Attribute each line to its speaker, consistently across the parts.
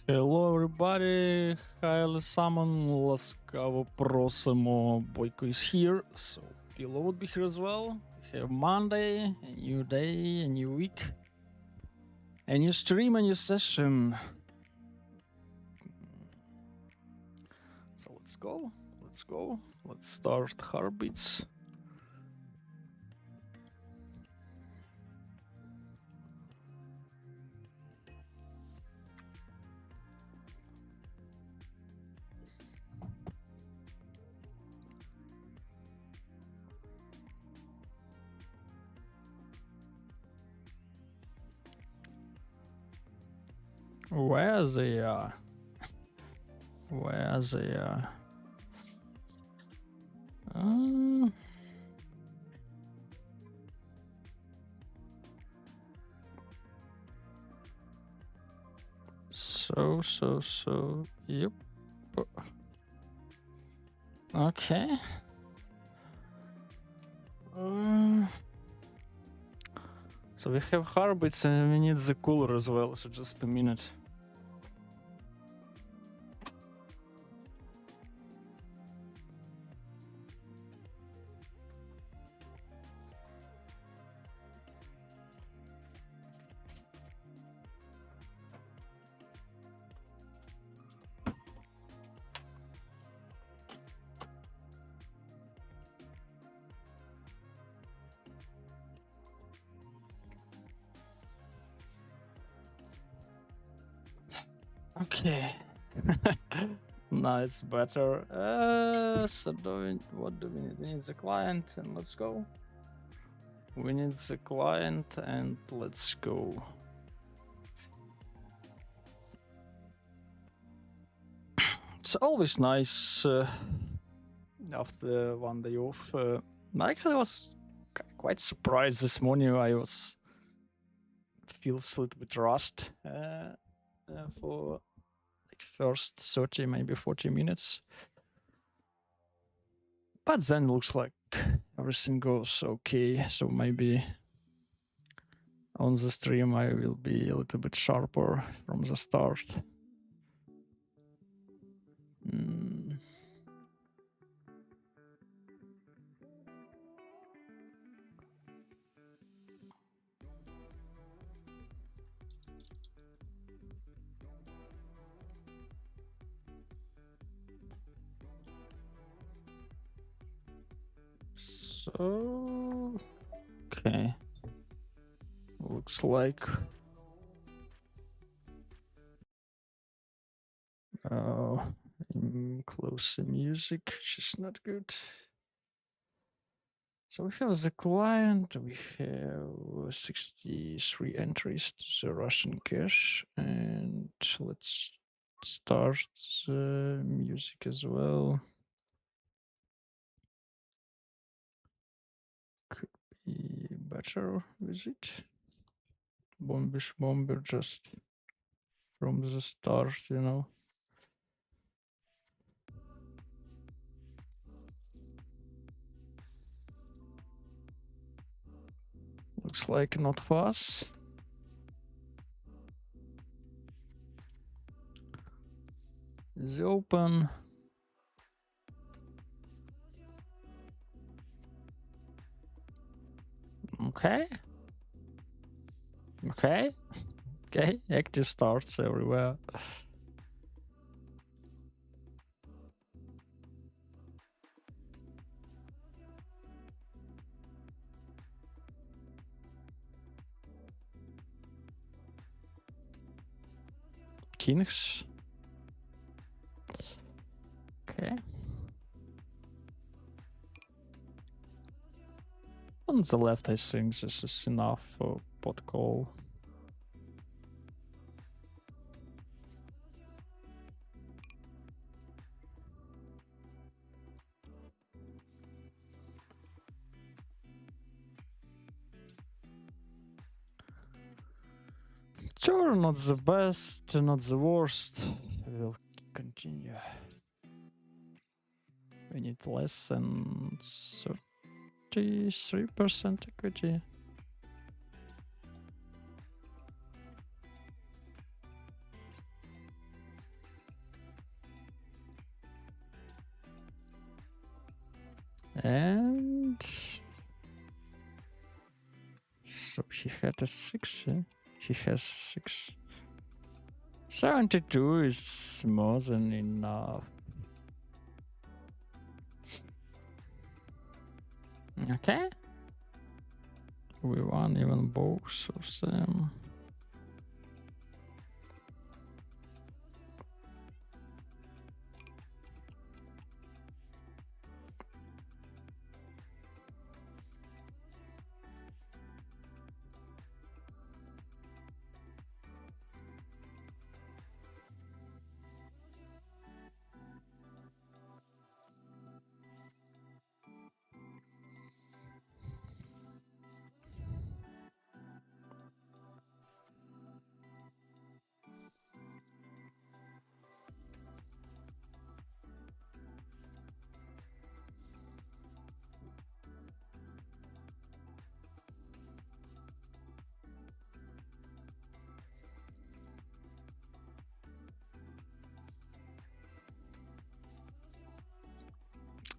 Speaker 1: Hello everybody, hi Salmon, ласкаво просимо, Boyko is here, so PLO would be here as well. We have Monday, a new day, a new week, a new stream, a new session. So let's go, let's start Heartbeats. Where's the yep. Okay. So we have Heartbeats and we need the cooler as well, so just a minute. Okay. Now it's better. So what do we need? We need the client and let's go. We need the client and let's go. It's always nice after one day off. I actually was quite surprised this morning. I feels a little bit rust for like first 30, maybe 40 minutes. But then looks like everything goes okay. So maybe on the stream I will be a little bit sharper from the start. So, okay. Looks like close the music, which is not good. So we have the client, we have 63 entries to the Russian cache, and let's start the music as well. Could be better with it. Bombish bomber just from the start, you know. Looks like not fast. Is open. Okay. Okay. Okay. Active starts everywhere. Kings. Okay. On the left, I think this is enough for pot call. Sure, not the best, not the worst. We'll continue. We need less than 33% equity. And so he had a 6. He has 6. 72 is more than enough. Okay. We won even both of them.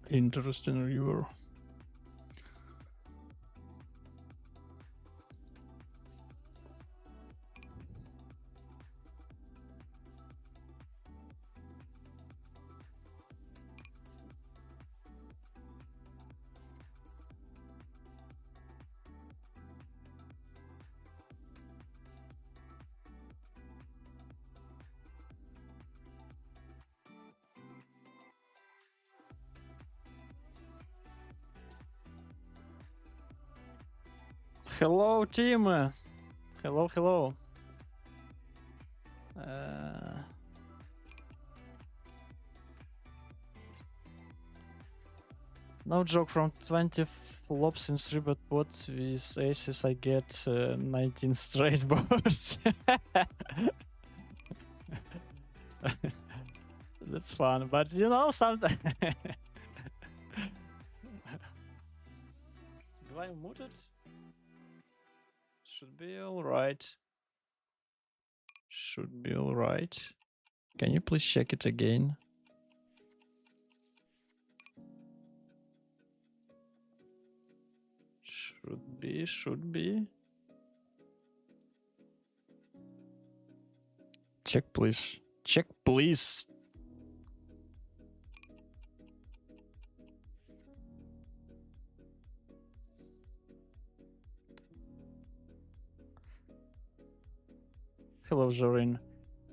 Speaker 1: Interesting river. Hello, team. Hello, hello. No joke, from 20 flops in 3-bet pots with aces, I get 19 straight boards. That's fun, but you know, sometimes. Do I mute it? Should be alright. Should be alright. Can you please check it again? Should be. Check, please. Check, please. Hello, Zorin.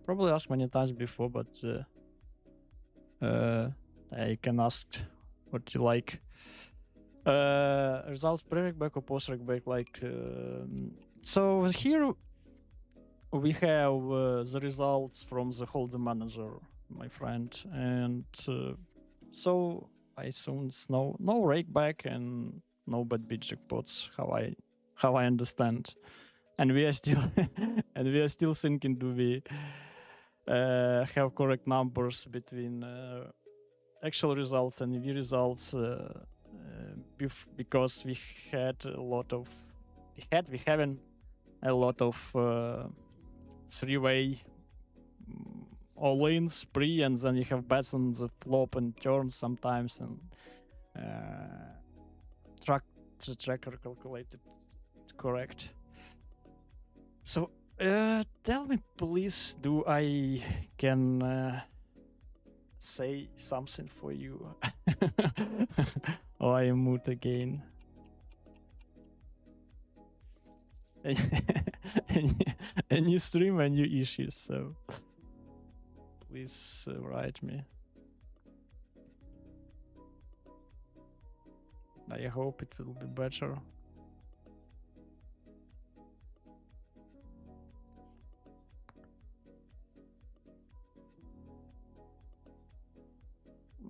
Speaker 1: Probably asked many times before, but I can ask what you like. Results pre-reg back or post-reg back, like so here we have the results from the holder manager, my friend, and so I assume it's no rake back and no bad beat jackpots, how I understand. And we are still thinking, do we have correct numbers between actual results and EV results, because we haven't a lot of three-way all-ins pre, and then you have bets on the flop and turn sometimes, and the tracker calculated correct. So tell me, please, do I can say something for you? Or I mute again? A new stream, a new issues, so please write me. I hope it will be better.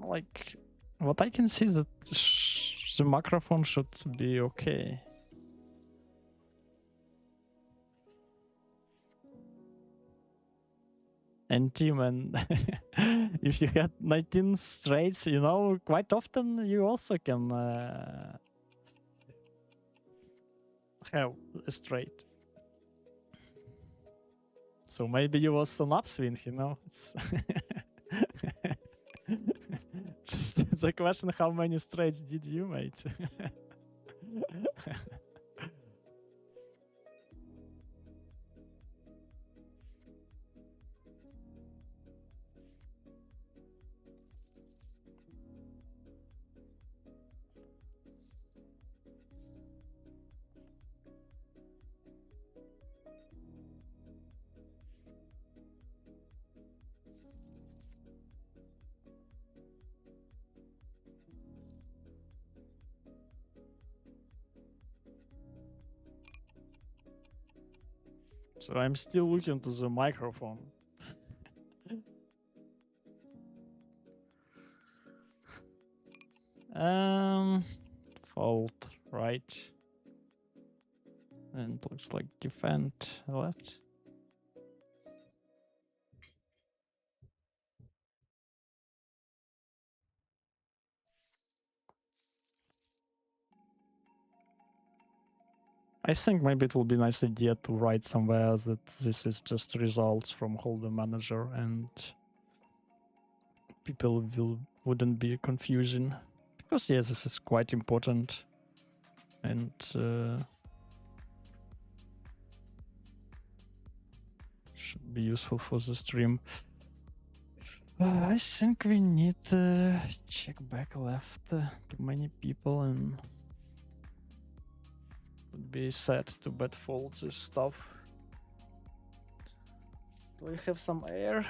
Speaker 1: Like, what I can see is that the microphone should be okay. And team, and if you had 19 straights, you know, quite often you also can have a straight. So maybe you was an upswing, you know. It's The question, how many straights did you make? So I'm still looking to the microphone. Fold right. And looks like defend left. I think maybe it will be a nice idea to write somewhere that this is just results from holder manager and people wouldn't be confusion, because yes, this is quite important and should be useful for the stream. I think we need check back left too many people and would be sad to bet fold this stuff. Do I have some air?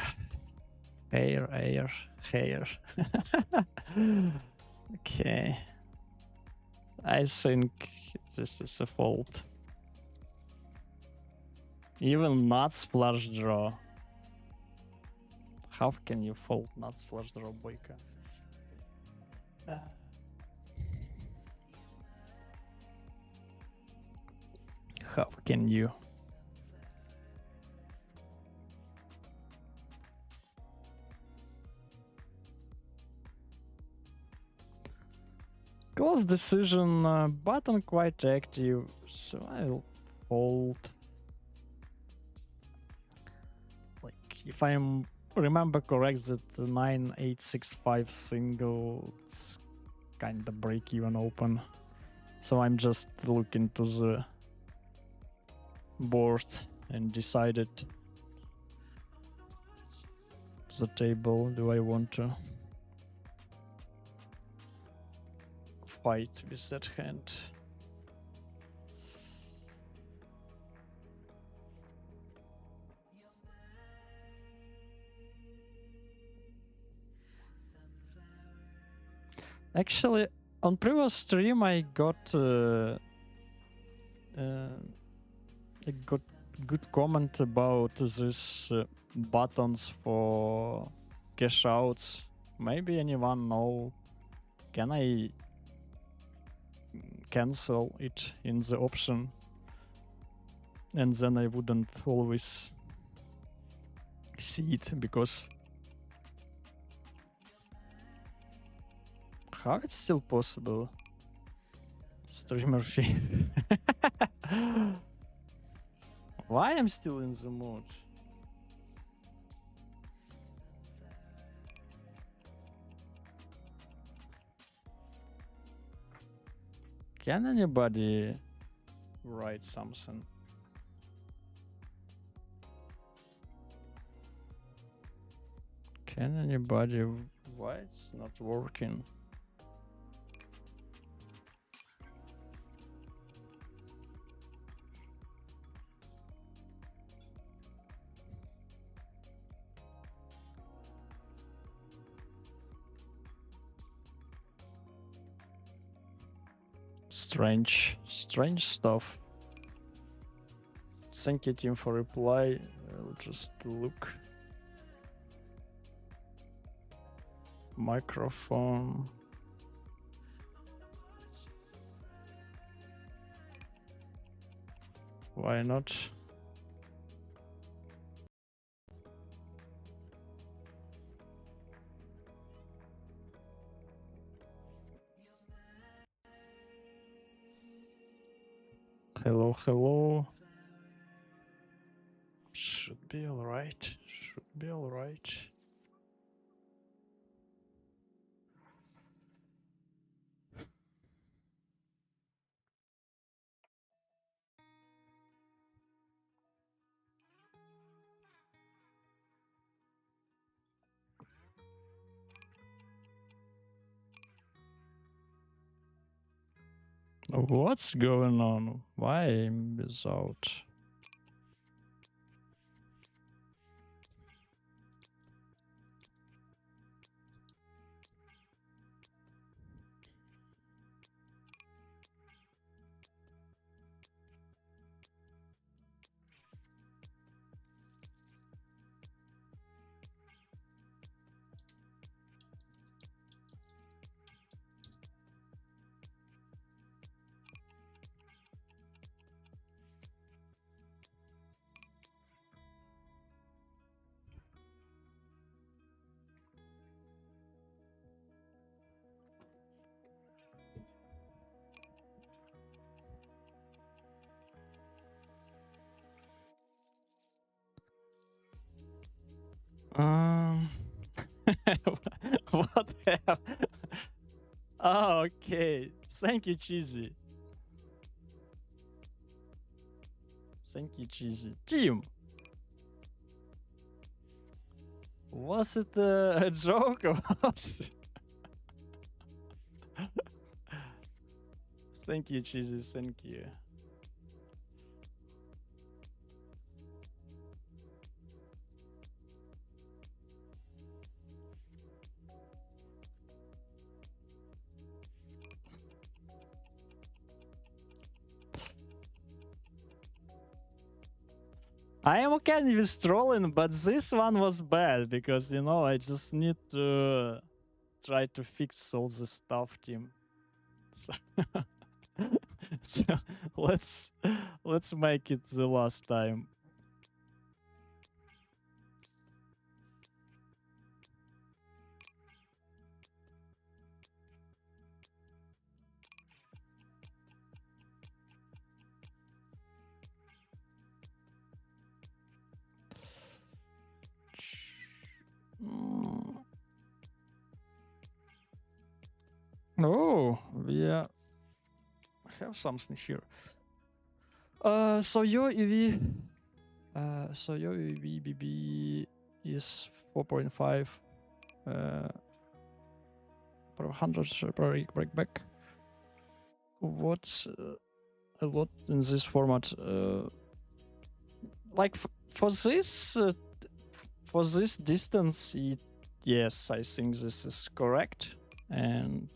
Speaker 1: Hair. Okay. I think this is a fold. Even nuts flush draw. How can you fold nuts flush draw, Boyka? How can you? Close decision button quite active, so I'll fold. Like, if I remember correct, that the 9865 single, it's kind of break even open. So I'm just looking to the board and decided the table. Do I want to fight with that hand? Actually, on previous stream I got a good comment about this buttons for cash outs. Maybe anyone know? Can I cancel it in the option, and then I wouldn't always see it? Because how it's still possible? Streamer feed. Why I'm still in the mood? Can anybody write something? Can anybody? Why it's not working? Strange stuff. Thank you, team, for reply. I'll just look. Microphone. Why not? Hello. Should be alright. What's going on? Why I'm without? Um, what have? Oh, okay. Thank you, Cheesy. Thank you, Cheesy. Team, was it a joke or what? Thank you, Cheesy. Thank you. I am okay with trolling, but this one was bad because you know I just need to try to fix all the stuff, team. So, so let's make it the last time. Oh, yeah, have something here. So your EV, so your EV BB is 4.5 per 100 per breakback. What's a lot in this format? Like for this distance, yes, I think this is correct, and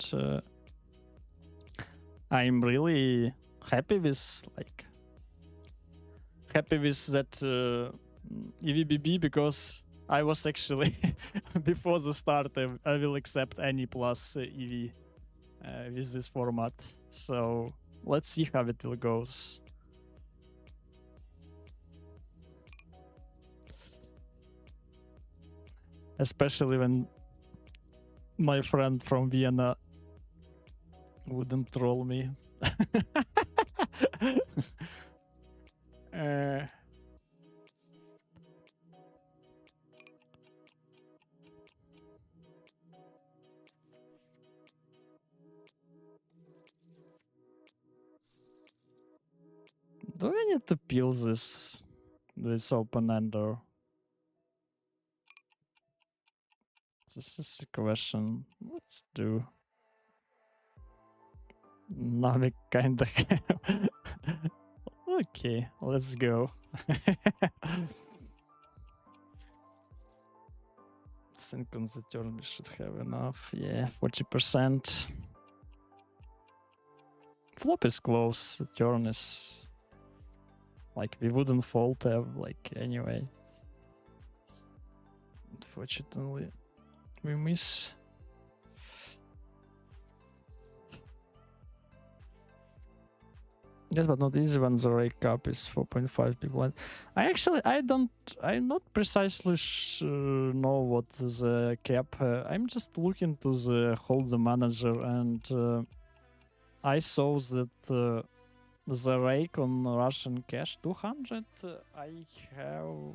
Speaker 1: I'm really happy with that EVBB because I was actually before the start I will accept any plus EV with this format. So let's see how it will goes. Especially when my friend from Vienna wouldn't troll me. Do we need to peel this open ender? This is a question. Let's do. Now we kinda okay, let's go. Think on the turn we should have enough. Yeah, 40%. Flop is close. The turn is like we wouldn't fold have like anyway. Unfortunately, we miss. Yes, but not easy when the rake cap is 4.5 big blind. I'm not precisely know what the cap. I'm just looking to the holder manager, and I saw that the rake on Russian cash 200. I have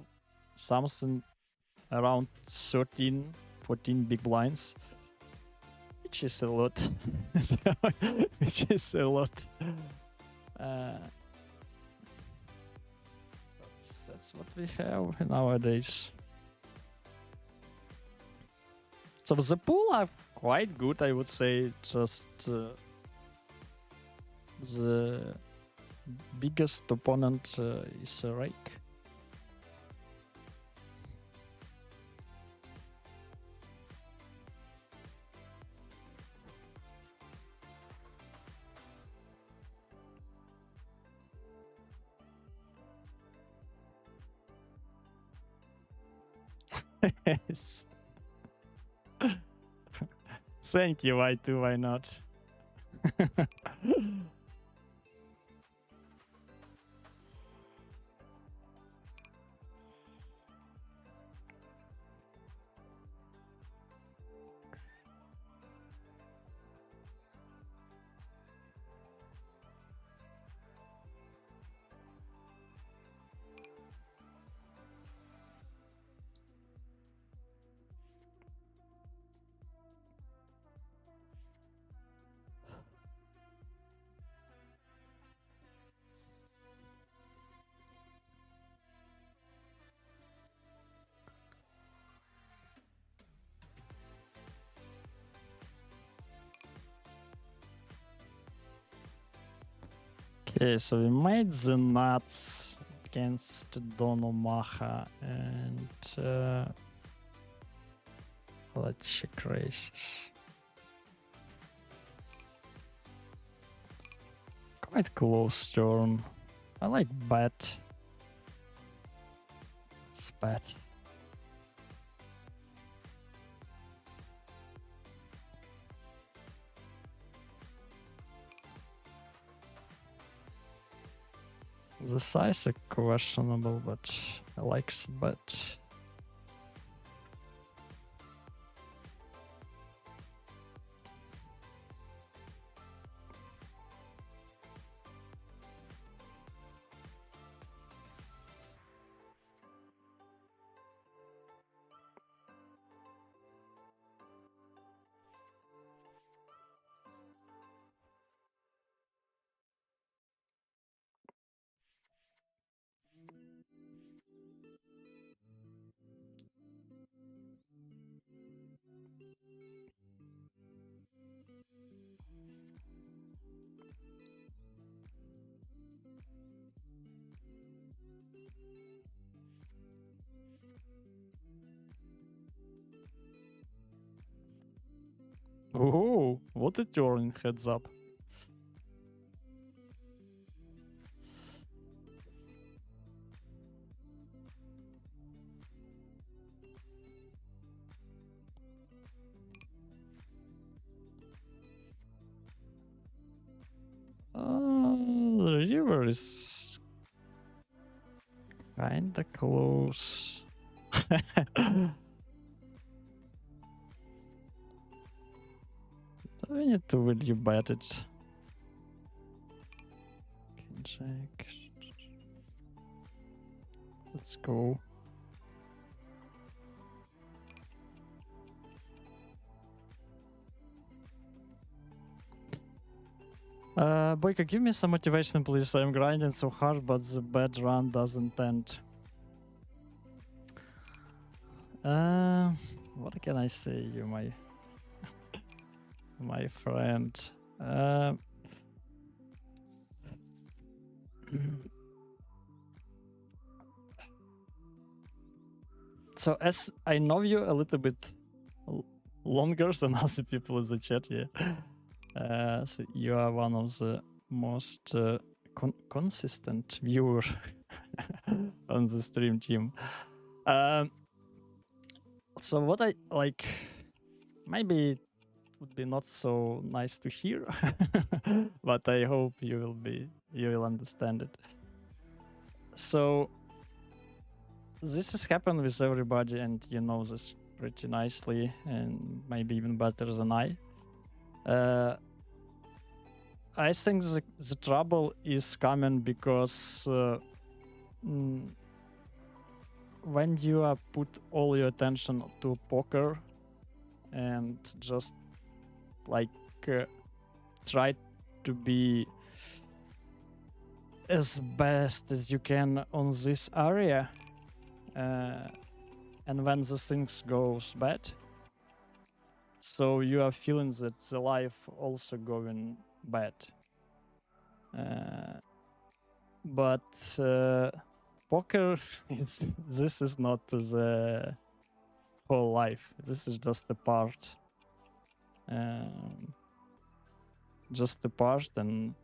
Speaker 1: something around 13, 14 big blinds, which is a lot. Which is a lot. That's what we have nowadays. So the pool are quite good, I would say. Just the biggest opponent is a rake. Yes. Thank you, why too, why not? Okay, so we made the nuts against Don Omaha, and let's check races. Quite close turn. I like bet. It's bet. The size is questionable, but I like the bet. Oh, what a turn, heads up. The river is kinda close. We need to really bet it. Can check. Let's go. Boyka, give me some motivation, please. I'm grinding so hard, but the bad run doesn't end. What can I say, you, my friend? So as I know you a little bit longer than other people in the chat, yeah. So you are one of the most consistent viewer on the stream team. So what I like, maybe it would be not so nice to hear, but I hope you will understand it. So this has happened with everybody, and you know this pretty nicely, and maybe even better than I. I think the trouble is coming because when you put all your attention to poker and just like try to be as best as you can on this area, and when the things goes bad, so you are feeling that the life also going bad. But poker this is not the whole life. This is just a part. Just a part, and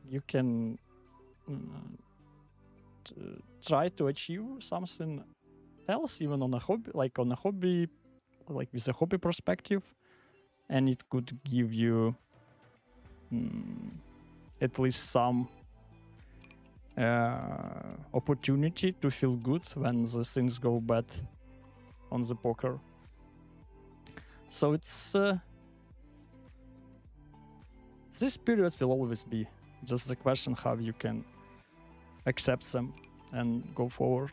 Speaker 1: you can try to achieve something else, even on a hobby, like with a hobby perspective, and it could give you at least some opportunity to feel good when the things go bad on the poker. So it's this period will always be just the question how you can accept them and go forward.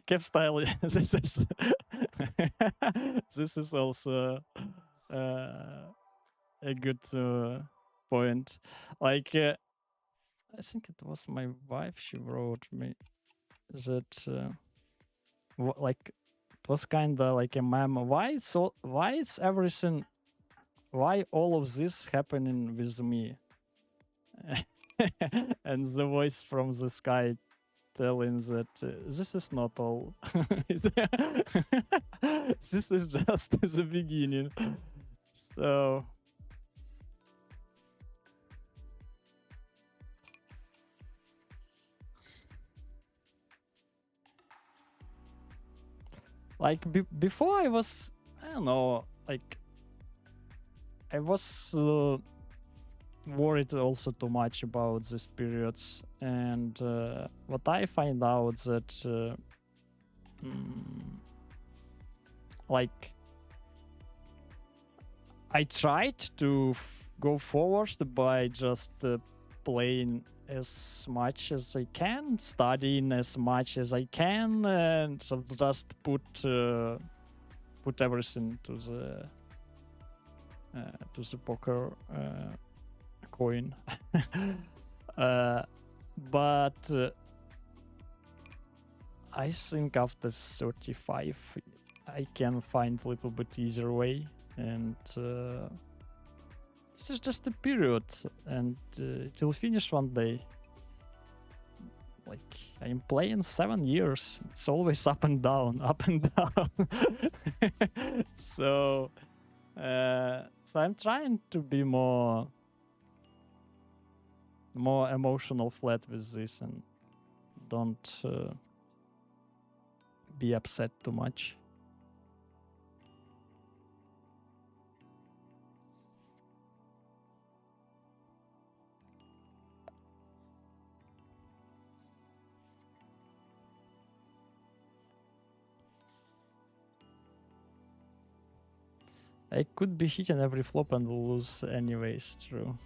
Speaker 1: Kev style. This is this is also a good point. Like I think it was my wife. She wrote me that like it was kind of like a meme. Why it's everything? Why all of this happening with me? And the voice from the sky telling that this is not all. This is just the beginning. So like before I was, I don't know, like I was worried also too much about these periods, and what I find out that like I tried to go forward by just playing as much as I can, studying as much as I can, and so just put everything to the poker coin. But I think after 35 I can find a little bit easier way, and this is just a period, and it will finish one day. Like I'm playing 7 years, it's always up and down, up and down. So I'm trying to be more emotional flat with this, and don't be upset too much. I could be hitting every flop and lose anyways, true.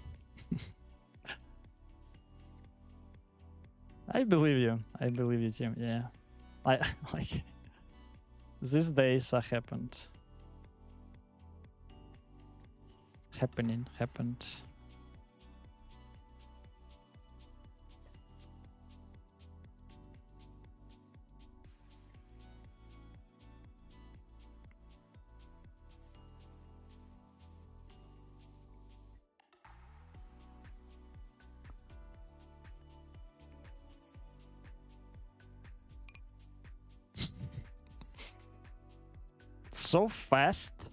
Speaker 1: I believe you, Tim. Yeah, I like these days are happened. Happened. So fast.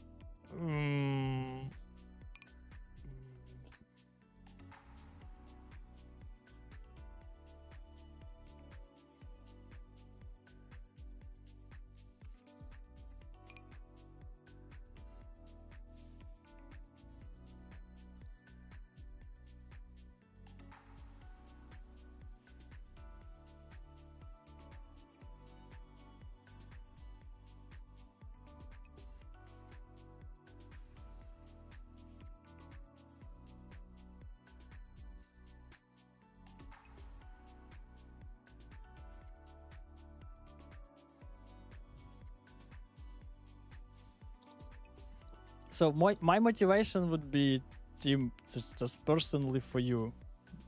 Speaker 1: So my motivation would be Tim, just personally for you,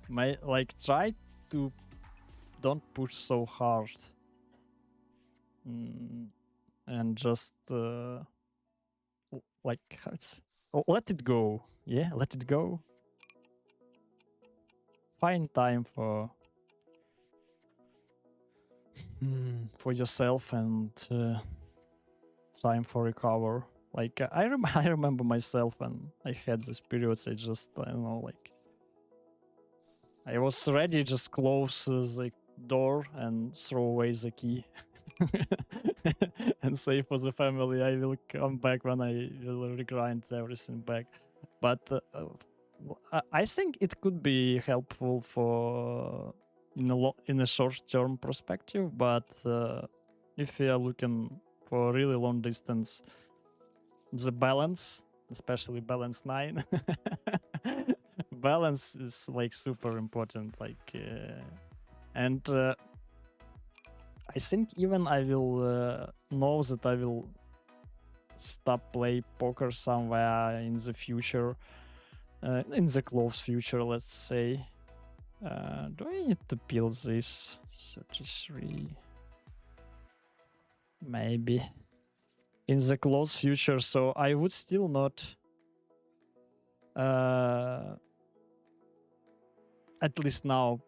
Speaker 1: like try to don't push so hard, and just like let it go. Yeah, let it go. Find time for yourself and time for recover. Like I remember myself when I had these periods. I just, I don't know, like I was ready just close the door and throw away the key and say for the family I will come back when I will regrind everything back. But I think it could be helpful for in a short-term perspective. But if you are looking for a really long distance, the balance, especially balance 9, balance is like super important. Like, and I think even I will know that I will stop play poker somewhere in the future, in the close future, let's say. Do I need to build this 33? Maybe in the close future. So I would still not, at least now,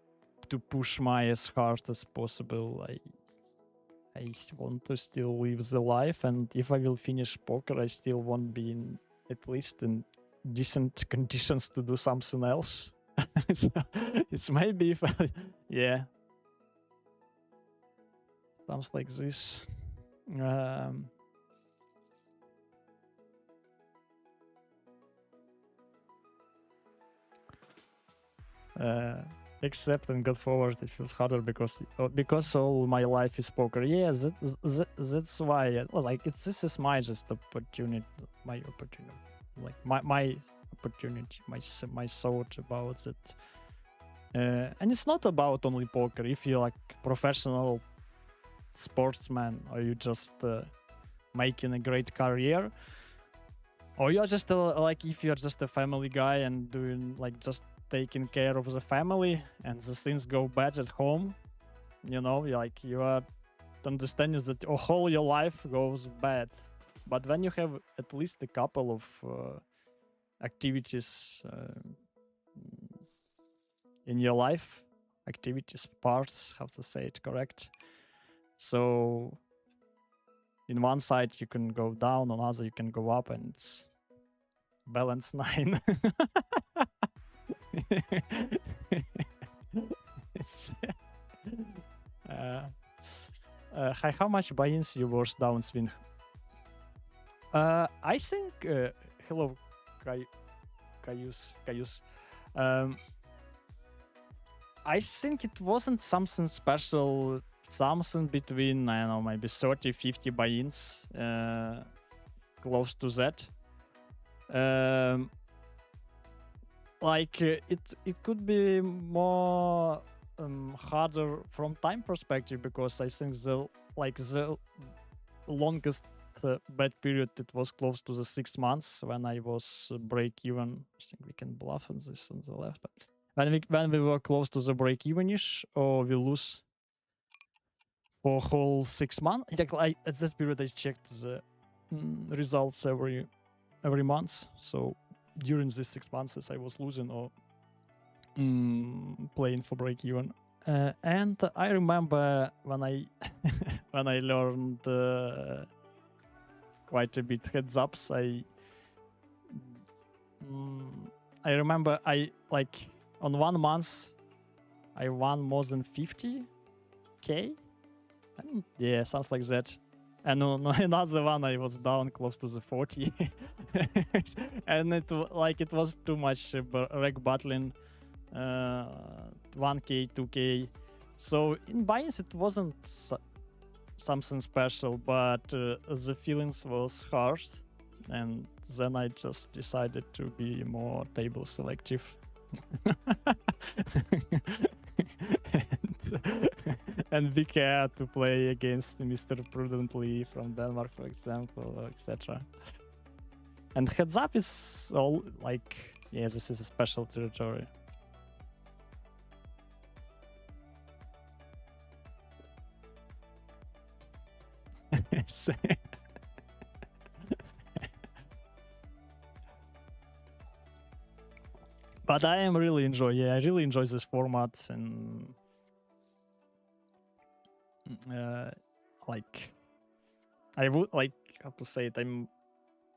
Speaker 1: to push my as hard as possible. I want to still live the life, and if I will finish poker, I still won't be in, at least in decent conditions to do something else. So it's maybe if I, yeah, sounds like this. Accept and go forward. It feels harder because all my life is poker. Yeah, that's why. Like this is my just opportunity, my opportunity, like my opportunity, my thought about it. And it's not about only poker. If you're like professional sportsman, or you just making a great career, or you're just like if you're just a family guy and doing like just taking care of the family and the things go bad at home, you know, like you are understanding that whole your life goes bad. But when you have at least a couple of activities in your life, activities, parts, how to say it correct. So in one side you can go down, on other you can go up, and it's balance 9. It's hi, how much buy-ins you worse downswing? I think hello Cayus. I think it wasn't something special, something between, I don't know, maybe 30-50 buy-ins, close to that. Like it could be more harder from time perspective, because I think the longest bad period, it was close to the 6 months when I was break even. I think we can bluff on this on the left, but when we were close to the break even-ish, or we lose for whole 6 months. Like at this period I checked the results every month. So during these 6 months I was losing or playing for break even. And I remember when I when I learned quite a bit heads ups, I remember I like on 1 month I won more than 50k. Yeah, sounds like that. And on another one I was down close to the 40. And it was too much reg battling, 1k, 2k. So in buy-ins it wasn't something special, but the feelings was harsh, and then I just decided to be more table selective. and be care to play against Mr. Prudently from Denmark, for example, etc. And heads up is all like Yeah, this is a special territory. But I am really enjoy. Yeah, I really enjoy this format, and like I would like how to say it.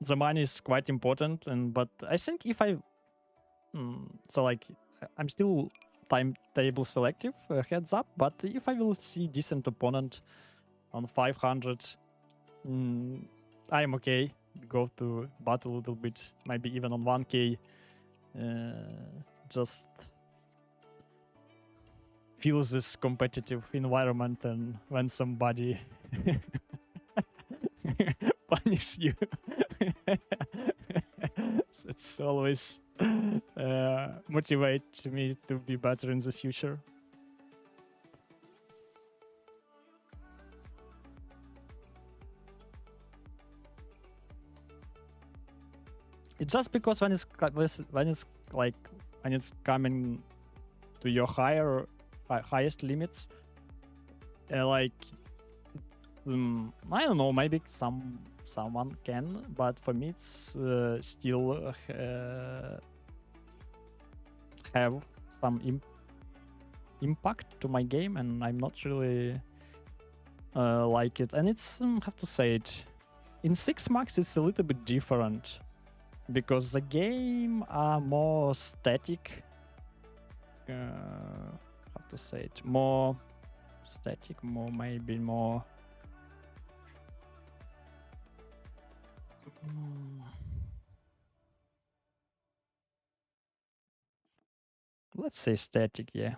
Speaker 1: The money is quite important, and but I think if I so like I'm still timetable selective, heads up. But if I will see decent opponent on 500, I'm okay. Go to battle a little bit, maybe even on 1k. Just feel this competitive environment, and when somebody punish you, it's always motivate me to be better in the future. It's just because when it's coming to your highest limits, like I don't know, maybe someone can, but for me it's still have some impact to my game, and I'm not really like it. And it's have to say it, in 6 max it's a little bit different because the game are more static. How to say it, more static, more maybe more let's say static, yeah.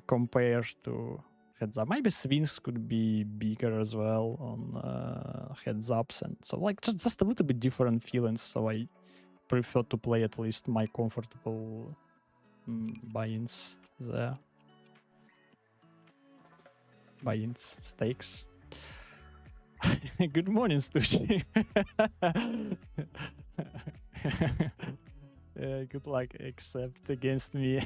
Speaker 1: Compared to heads up, maybe swings could be bigger as well on heads ups, and so like just a little bit different feelings. So I prefer to play at least my comfortable buy-ins there. Buy-ins, stakes. Good morning, Stushi. Good luck, except against me.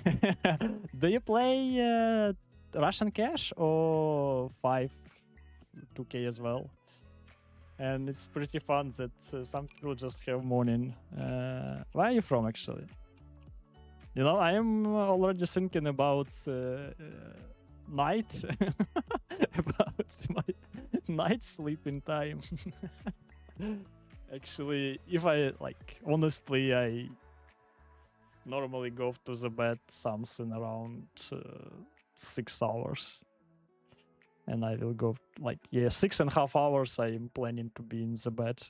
Speaker 1: Do you play Russian Cash or 2K as well? And it's pretty fun that some people just have morning. Where are you from, actually? You know, I am already thinking about night, about my night sleeping time. Actually, if I like, honestly, I normally go to the bed something around 6 hours. And I will go like, 6.5 hours I am planning to be in the bed.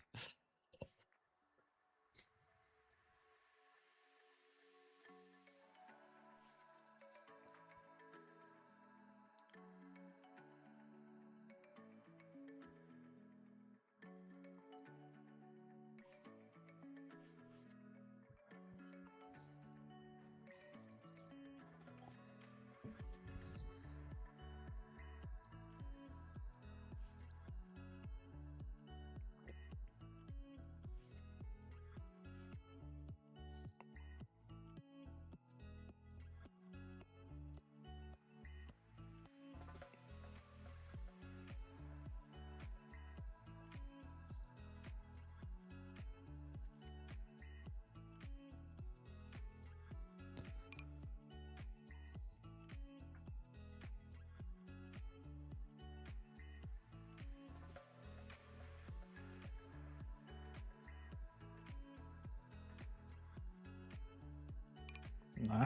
Speaker 1: Nah,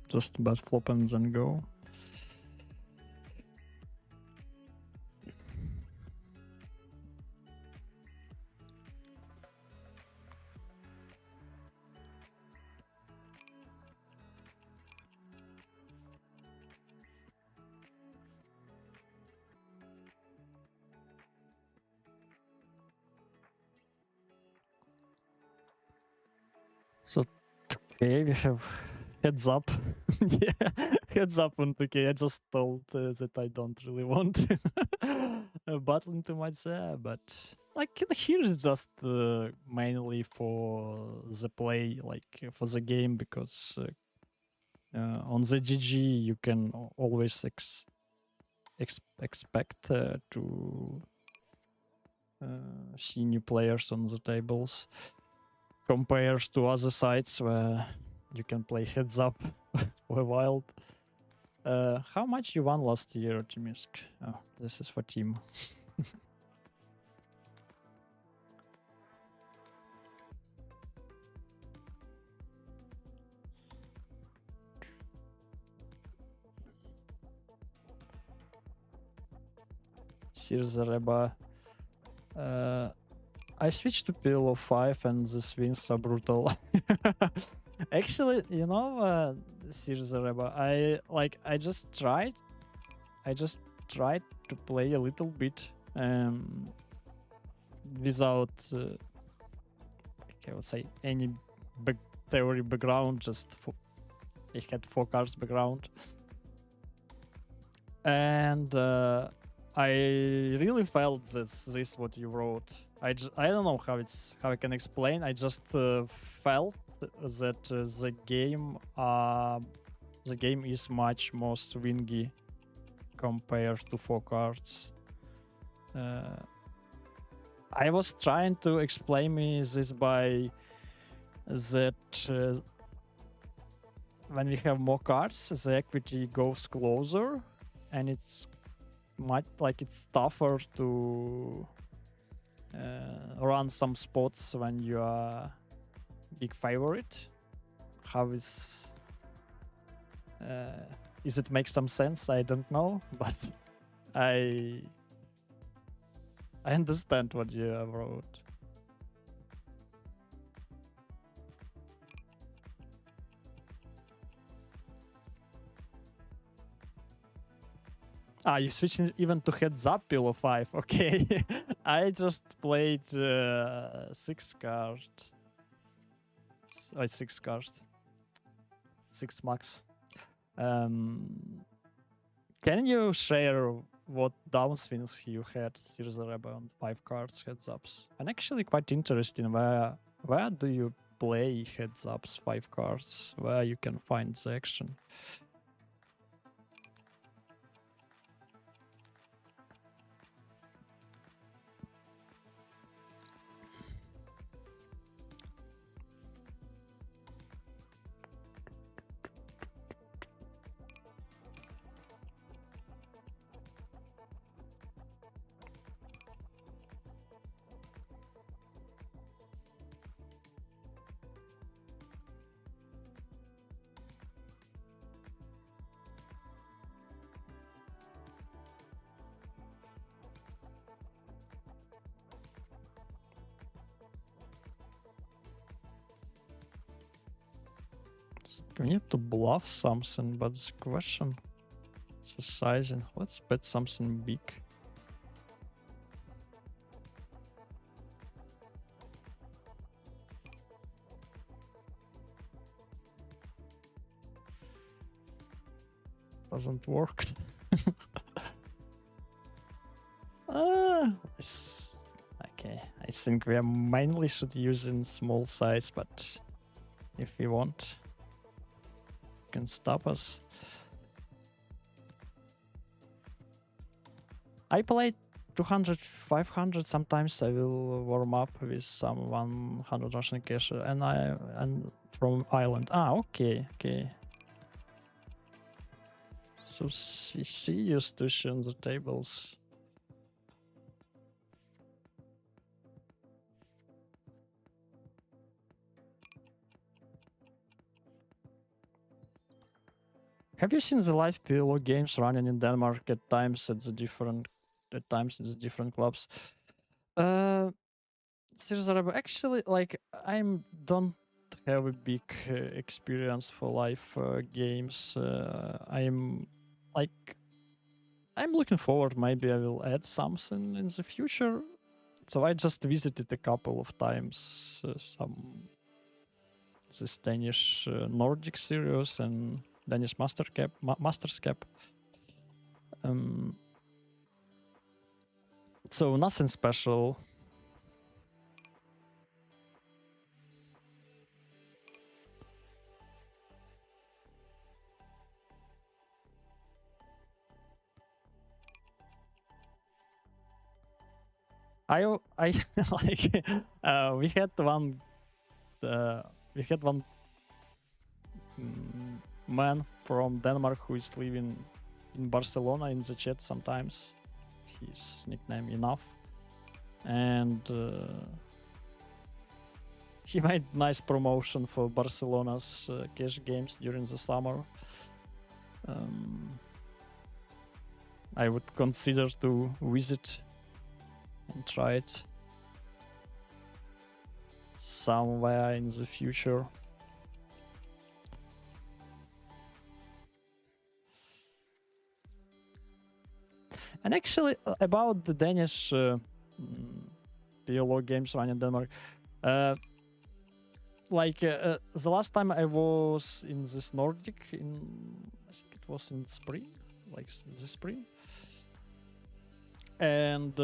Speaker 1: just bet flop and then go. So, okay, we have Heads up. Yeah, heads up on 2K. I just told that I don't really want battling too much there, but like here is just mainly for the play, like for the game, because on the GG you can always expect to see new players on the tables compared to other sites where you can play heads up for a while. How much you won last year, Jimisk? Oh, this is for team. Sirzareba. I switched to PLO 5 and the swings are brutal. Actually, you know, Sirzareba, I just tried to play a little bit without I would say any theory background, just I had 4 cards background. And I really felt this what you wrote. I don't know how I can explain. I just felt that the game is much more swingy compared to 4 cards. I was trying to explain me this by that when we have more cards, the equity goes closer, and it's tougher to run some spots when you are big favorite. How is it make some sense? I don't know, but I understand what you wrote. Ah, you switched even to heads up PLO 5. Okay. I just played 6 cards. 6 cards. 6 max. Can you share what downswings you had Sirzareba on 5 cards heads ups? And actually quite interesting, where do you play heads ups 5 cards? Where you can find the action? We need to bluff something, but the question is the sizing. Let's bet something big. Doesn't work. Okay, I think we are mainly should using small size, but if we want, can stop us. I play 200, 500. Sometimes I will warm up with some 100 Russian cash, and from Ireland. Ah, okay. So see used to on the tables. Have you seen the live PLO games running in Denmark at times in the different clubs? Actually, like I don't have a big experience for live games. I'm looking forward. Maybe I will add something in the future. So I just visited a couple of times this Danish Nordic series and Danish Masters Cup. So nothing special. I like we had one man from Denmark who is living in Barcelona in the chat sometimes. His nickname Enough, and he made nice promotion for Barcelona's cash games during the summer. I would consider to visit and try it somewhere in the future. And actually, about the Danish PLO games run in Denmark, the last time I was in this Nordic, I think it was in spring, like this spring, and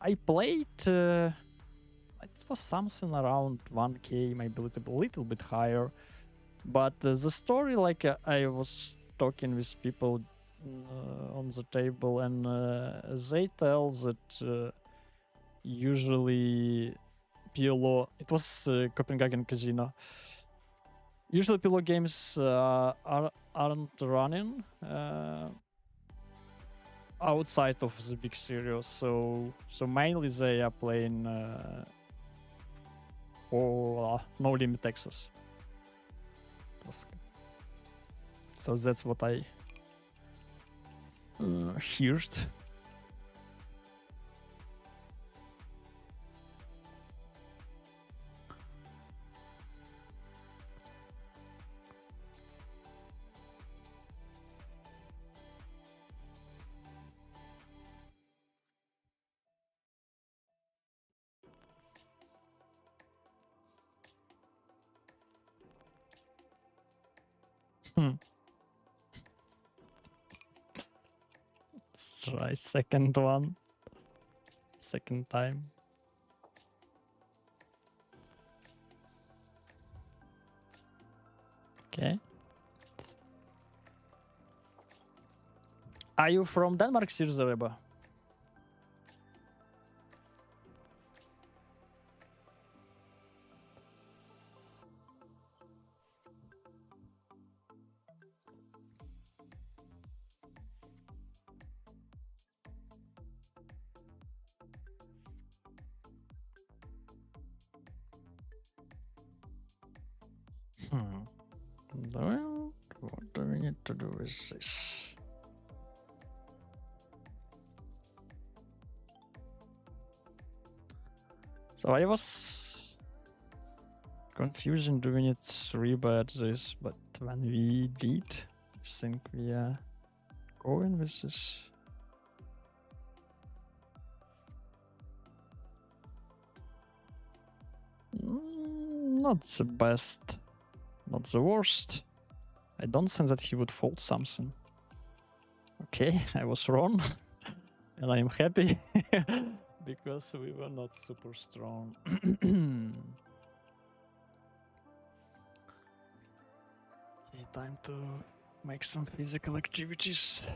Speaker 1: I played. It was something around 1K, maybe a little bit higher, but the story, like I was talking with people on the table, and they tell that usually PLO, it was Copenhagen Casino. Usually PLO games aren't running outside of the big series, so mainly they are playing for No Limit Texas. So that's what I heard. Let's try second time. Okay. Are you from Denmark, Sirzareba? Well, what do we need to do with this? So I was confusing doing it 3-bet this, but when we did, I think we are going with this. Not the best, not the worst. I don't think that he would fold something. Okay, I was wrong. And I'm happy because we were not super strong. Okay, time to make some physical activities.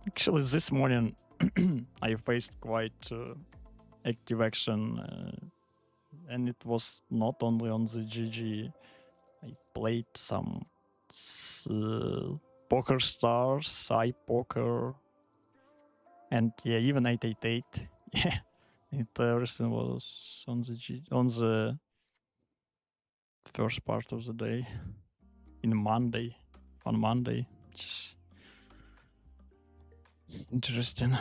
Speaker 1: Actually, this morning I faced quite active action, and it was not only on the GG. I played some poker stars, iPoker, and yeah, even 888. Yeah, Everything was on the first part of the day. On Monday. Just interesting.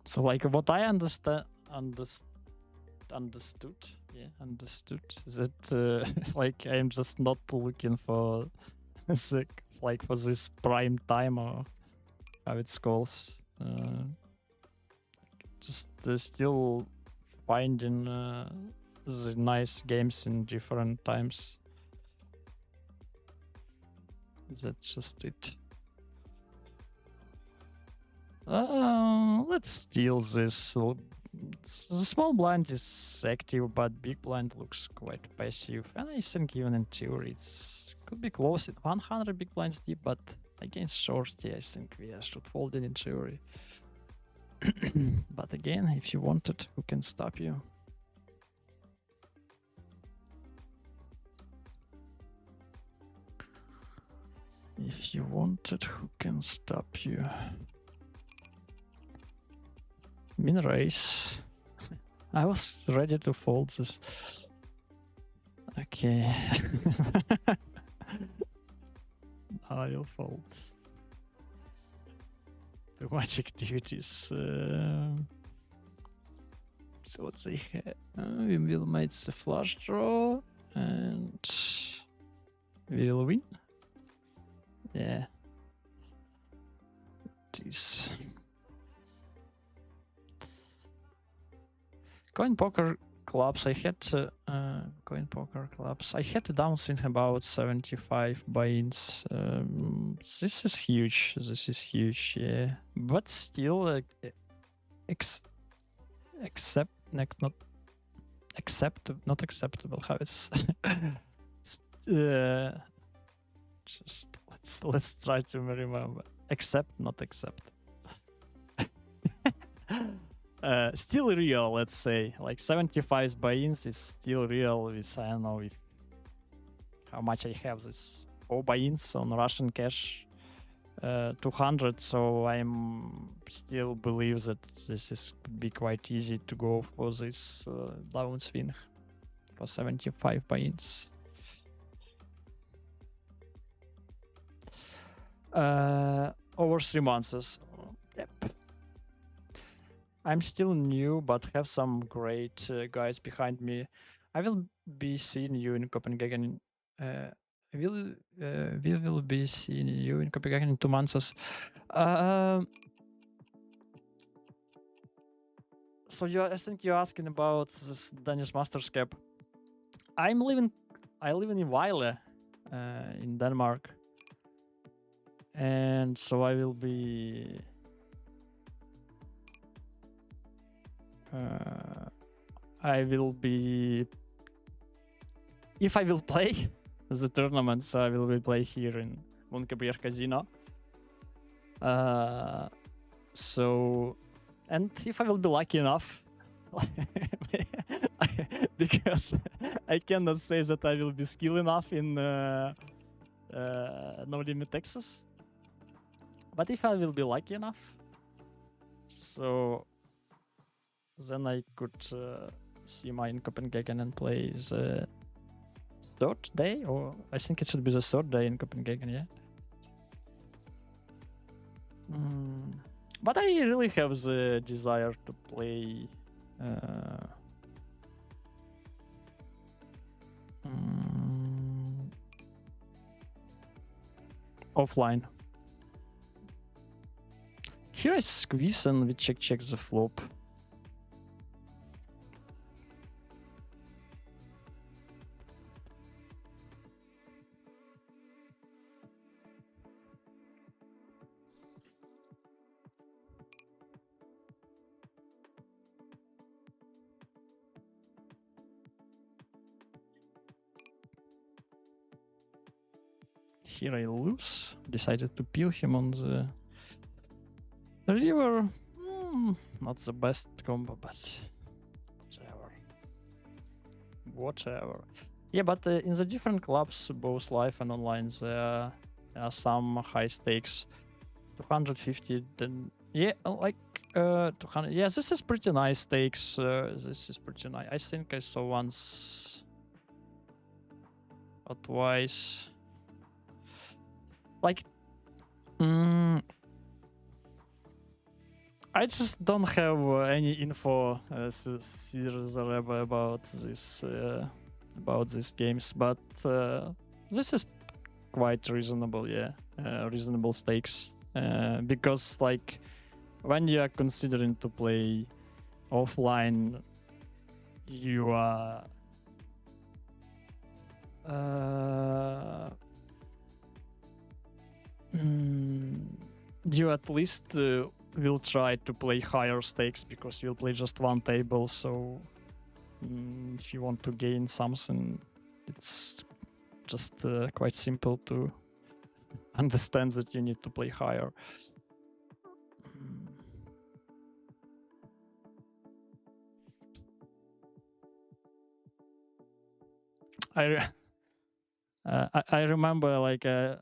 Speaker 1: So like what I understood that like I'm just not looking for like for this prime time or how it's called. Just still finding the nice games in different times. That's just it. Let's steal this. The small blind is active, but big blind looks quite passive. And I think even in theory it could be close at 100 big blinds deep, but against shorty I think we should fold it in theory. But again, if you want it, who can stop you? If you want it, who can stop you? Min raise. I was ready to fold this. Okay. I will fold. Too much activities. So what they have? We will make the flush draw and we will win. Yeah. This. Coin poker clubs. I had coin poker clubs. I had a downswing about 75 buy-ins. This is huge. This is huge. Yeah, but still, not acceptable. How it's just let's try to remember. Accept, not accept. Still real, let's say. Like 75 buy-ins is still real with, I don't know if how much I have this. 4 buy-ins on Russian cash, 200, so I'm still believe that this is could be quite easy to go for this downswing for 75 buy-ins. Over 3 months. Yep. I'm still new, but have some great guys behind me. I will be seeing you in Copenhagen. We will be seeing you in Copenhagen in 2 months. So I think you're asking about this Danish Masters Cup. I live in Vejle, in Denmark, and so I will be. If I will play the tournaments, I will be play here in Munkeberg Casino. So, and if I will be lucky enough, because I cannot say that I will be skilled enough in No Limit Texas, but if I will be lucky enough, so then I could see my in Copenhagen and play the 3rd day, or I think it should be the 3rd day in Copenhagen, yeah. But I really have the desire to play offline. Here I squeeze and we check the flop. Here I lose. Decided to peel him on the river. Not the best combo, but whatever. whatever. Yeah, but in the different clubs, both live and online, there are some high stakes. 250, then yeah, like 200. Yeah, this is pretty nice stakes. This is pretty nice. I think I saw once or twice. Like, I just don't have any info about these games, but this is quite reasonable. Yeah, reasonable stakes. Because like when you are considering to play offline, you are you at least will try to play higher stakes because you'll play just one table. So if you want to gain something, it's just quite simple to understand that you need to play higher. I remember like yeah,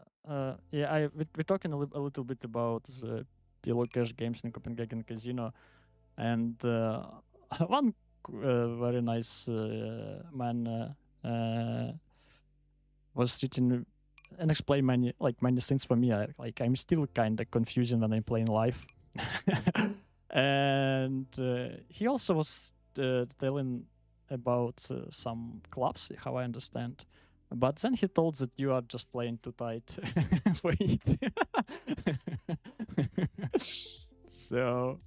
Speaker 1: we're talking a little bit about the PLO Cash games in Copenhagen Casino, and one very nice man was sitting and explain many things for me. I'm still kind of confusing when I'm playing live. And he also was telling about some clubs, how I understand. But then he told that you are just playing too tight for it. So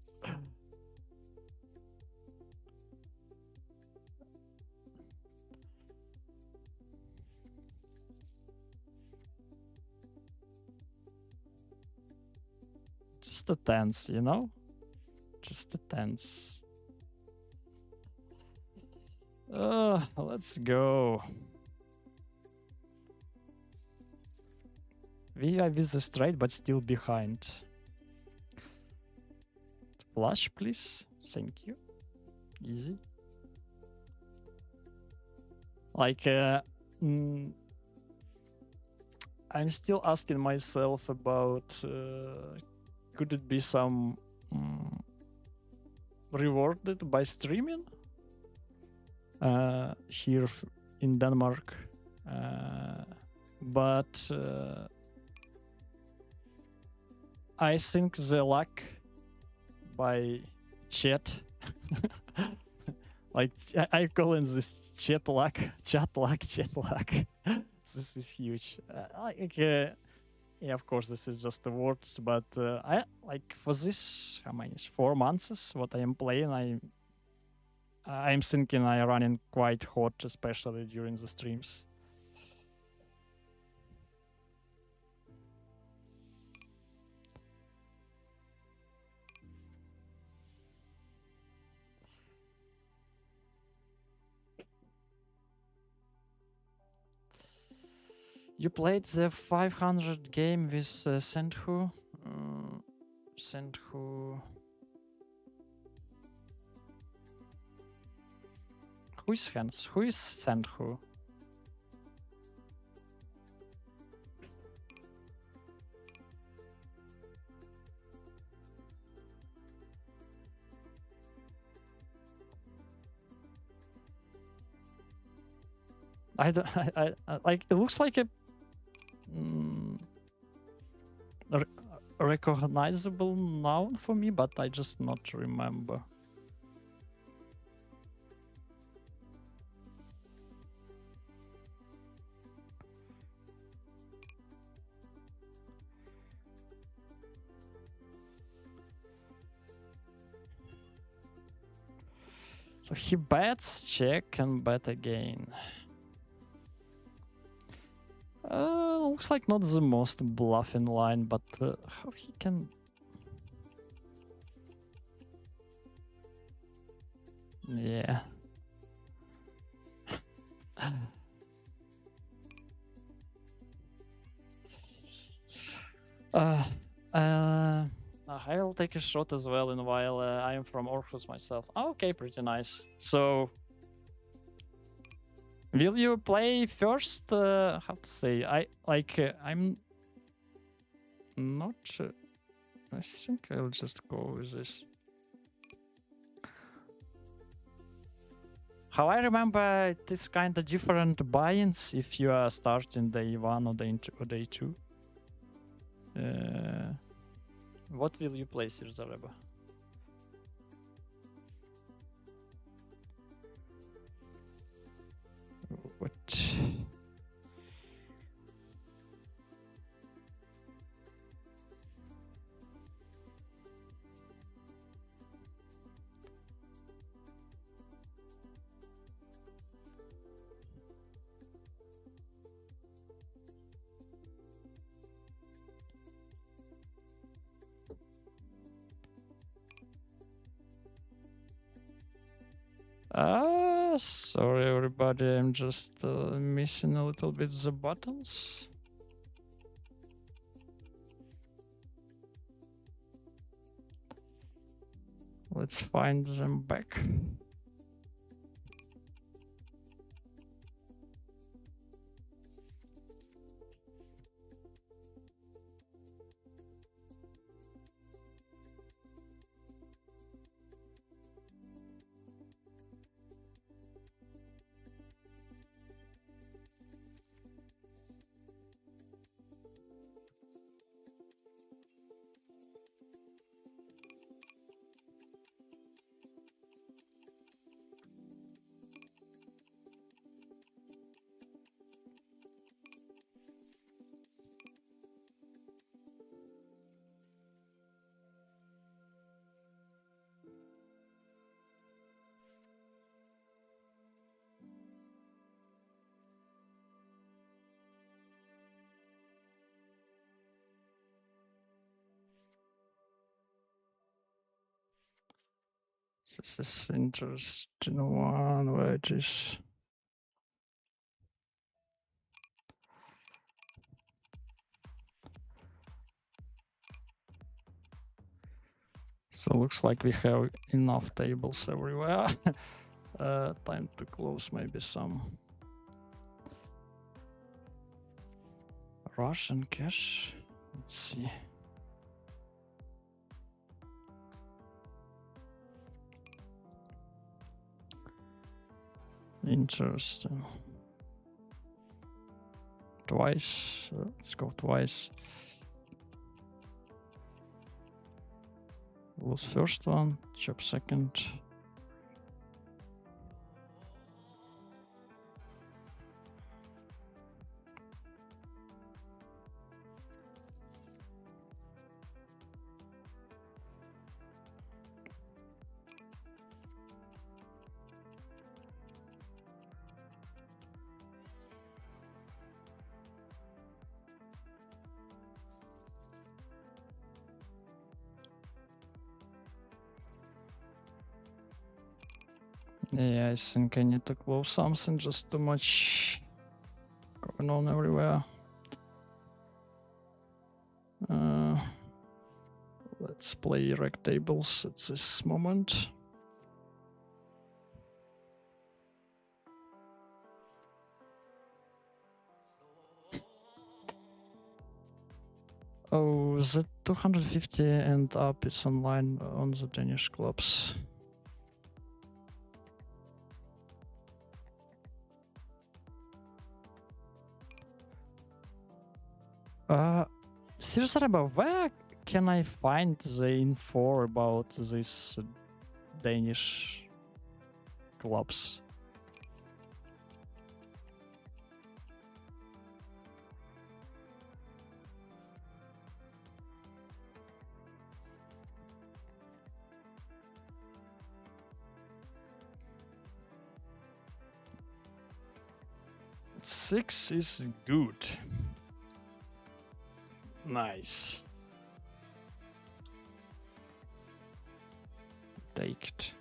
Speaker 1: just a tense, you know? Just a tense. Let's go. We are with the straight, but still behind. Flush, please. Thank you. Easy. Like, I'm still asking myself about could it be some rewarded by streaming here in Denmark, but I think the luck by chat, like I call in this chat luck. This is huge. Yeah, of course, this is just the words, but I like for this, how many? 4 months. What I am playing, I'm thinking I running quite hot, especially during the streams. You played the 500 game with Sendhu? Sendhu. Who is Hans? Who is Sendhu? I like. It looks like a recognizable noun for me, but I just not remember. So he bets, check, and bet again. Looks like not the most bluffing line, but how he can... Yeah. I will take a shot as well in a while. I am from Orhus myself. Oh, okay, pretty nice. So Will you play first? How to say? I'm not sure. I think I'll just go with this. How I remember, it is kind of different buy-ins if you are starting day 1 or day 2. What will you play, Sir Zareba? What? Sorry everybody, I'm just missing a little bit the buttons. Let's find them back. This is interesting one, where it is. So looks like we have enough tables everywhere. Time to close maybe some Russian cash. Let's see. Interesting. Twice. Let's go twice. Lose first one, chop second. Yeah, I think I need to close something, just too much going on everywhere. Let's play rec tables at this moment. Oh, the 250 and up is online on the Danish clubs. Seriously, where can I find the info about these Danish clubs? Six is good. Nice. Taked.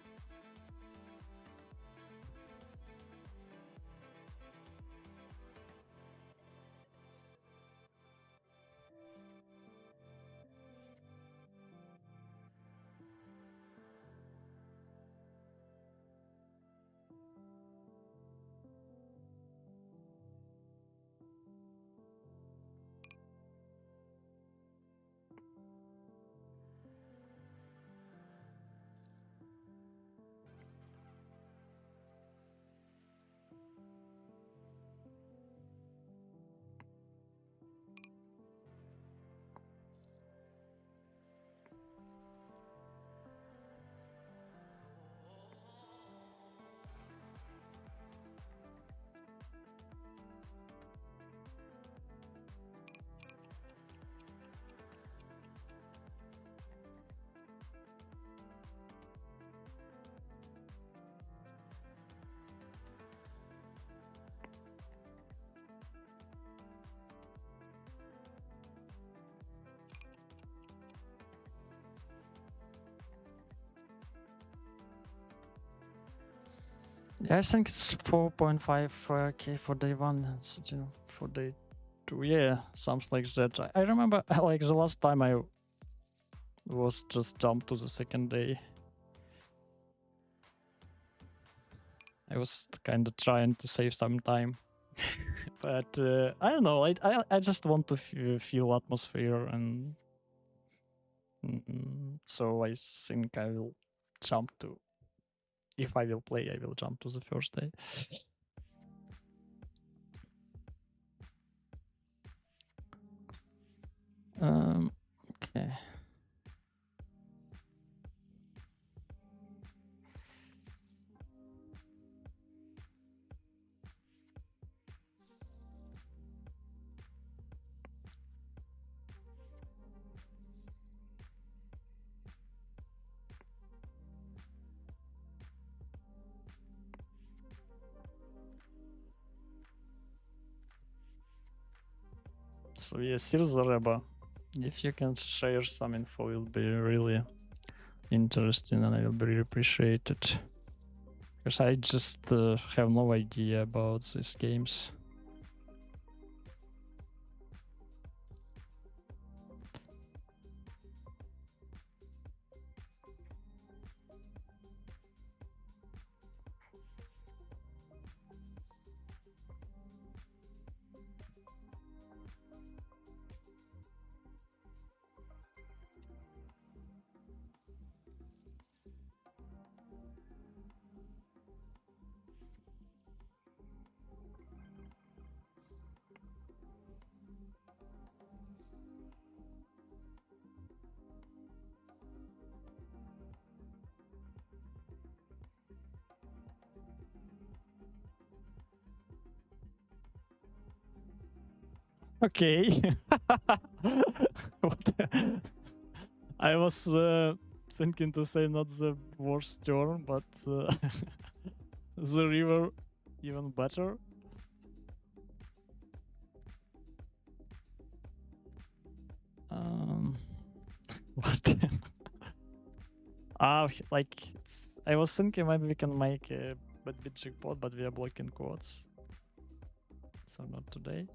Speaker 1: Yeah, I think it's 4.5k for day one, for day two. Yeah, something like that. I remember like the last time I was just jumped to the second day. I was kind of trying to save some time. But I don't know. I just want to feel atmosphere, and so I think I will jump to. If I will play, I will jump to the first day. Okay. So yes, here's the Reba. If you can share some info, it will be really interesting, and I will be really appreciated. Because I just have no idea about these games. Okay. What? I was thinking to say not the worst turn, but the river even better. What? Like I was thinking maybe we can make a bit jackpot, but we are blocking quads, so not today.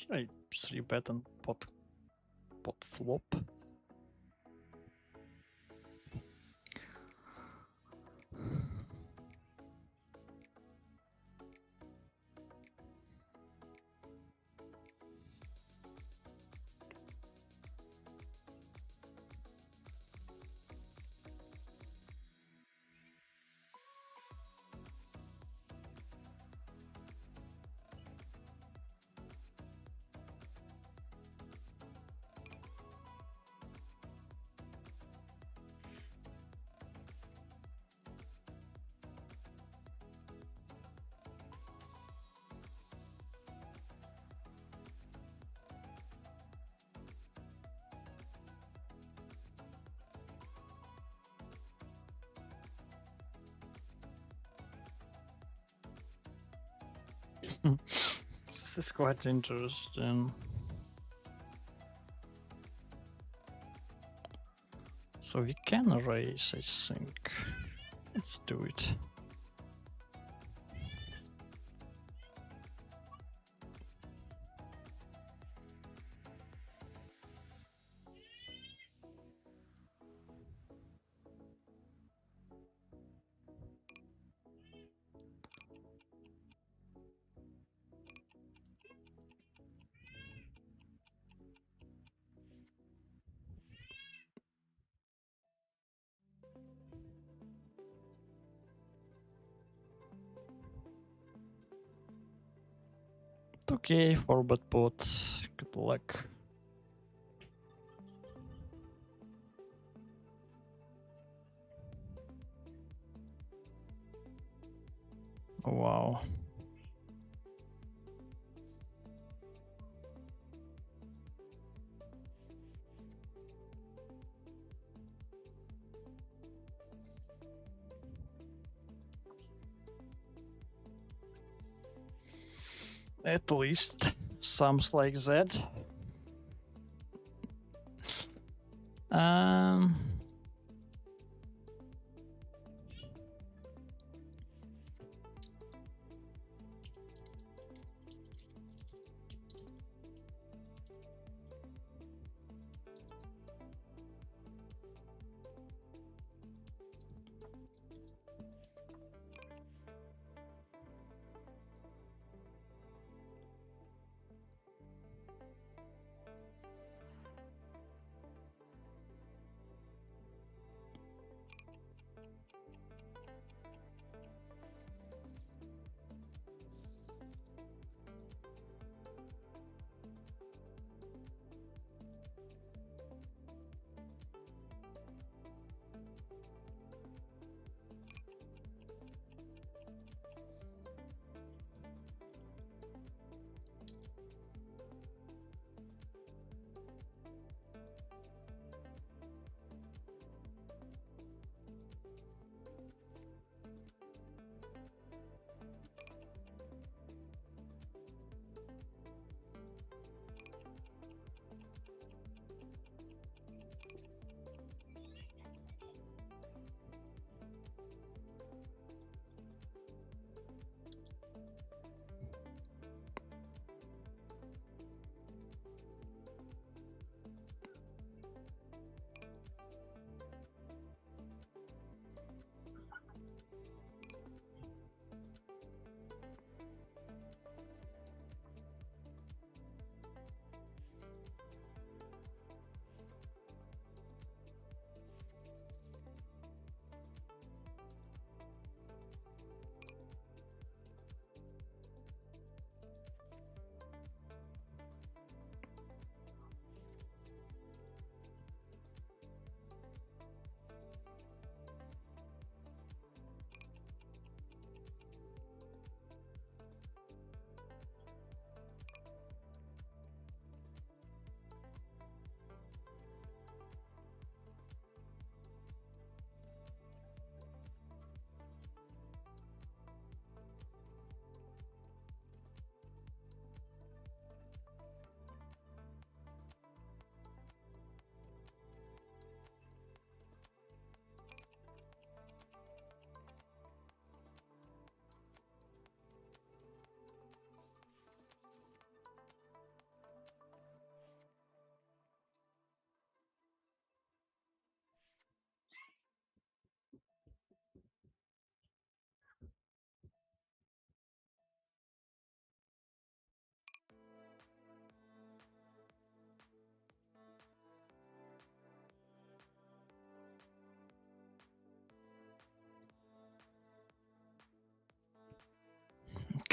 Speaker 1: I 3-bet and pot flop. This is quite interesting. So we can raise, I think. Let's do it. Okay, 4-bet pot. Good luck. Wow. At least sounds like that.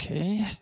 Speaker 1: Okay.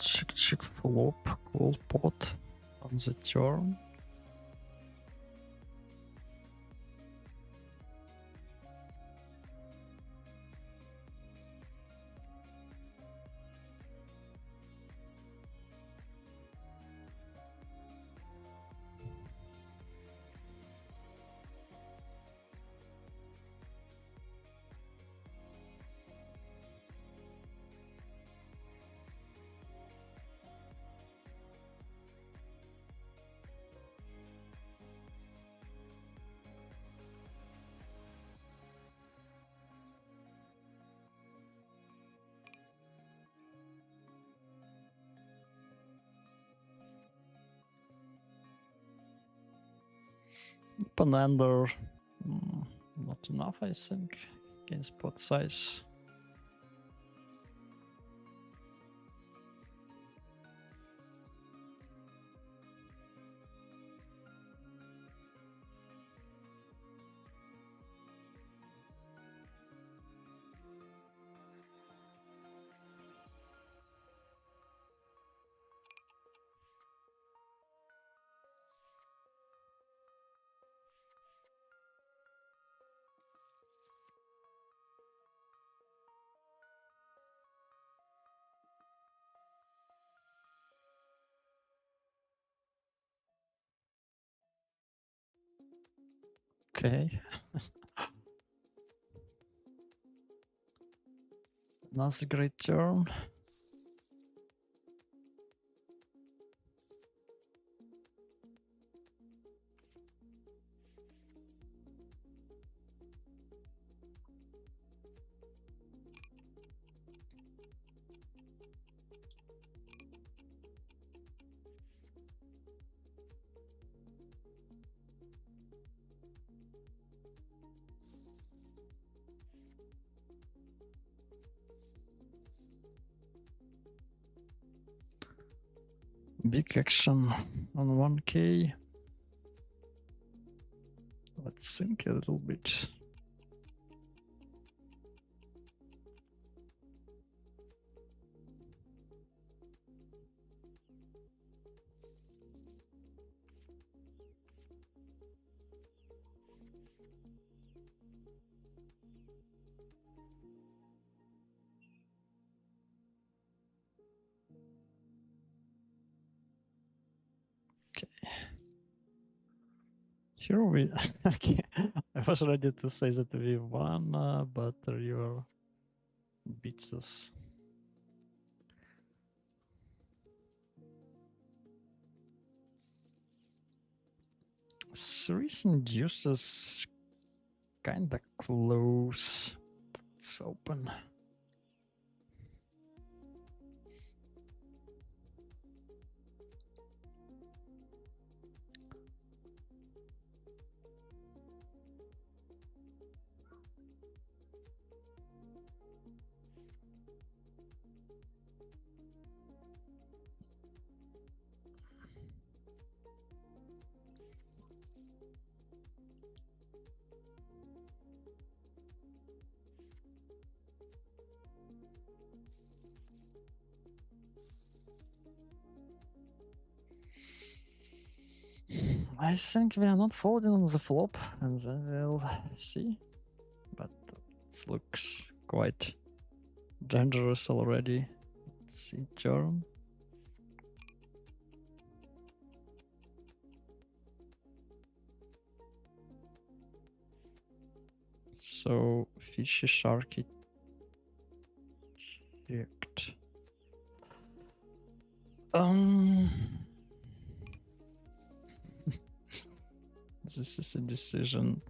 Speaker 1: check flop, call pot on the turn. Open-ender, not enough, I think, against pot size. Okay. Another great turn. Big action on 1k. Let's think a little bit. Here we okay. I was ready to say that we won, but River beats us. Threes and deuces kinda close. It's open. I think we are not folding on the flop, and then we'll see. But it looks quite dangerous already. Let's see turn. So fishy sharky checked. This is a decision.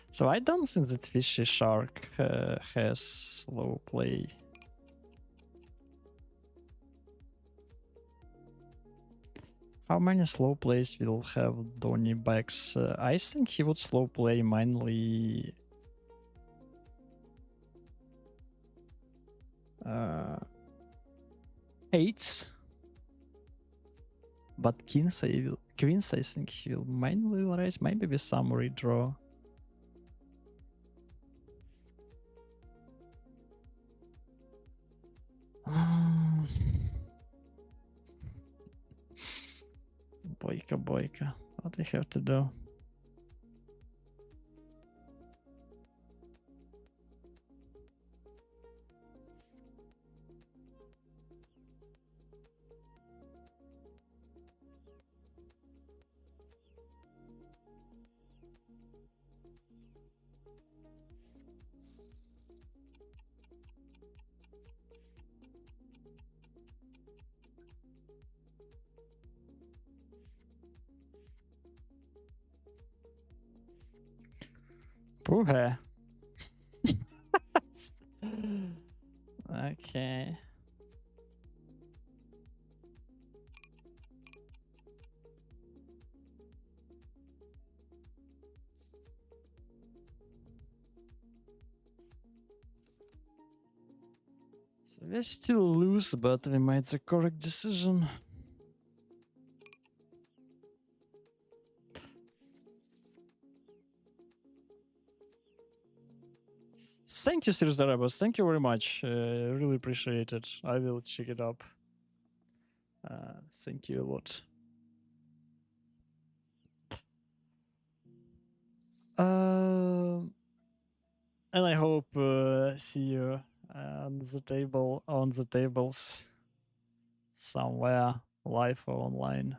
Speaker 1: So I don't think that fishy shark has slow play. How many slow plays will have Donny backs? I think he would slow play mainly eights, but queens I think he will mainly raise, maybe with some redraw. Boyka, boyka. What do we have to do? Puha. Okay. So we're still loose, but we made the correct decision. Thank you, Sirius Darabas. Thank you very much. Really appreciate it. I will check it up. Thank you a lot. And I hope see you on the tables somewhere live or online.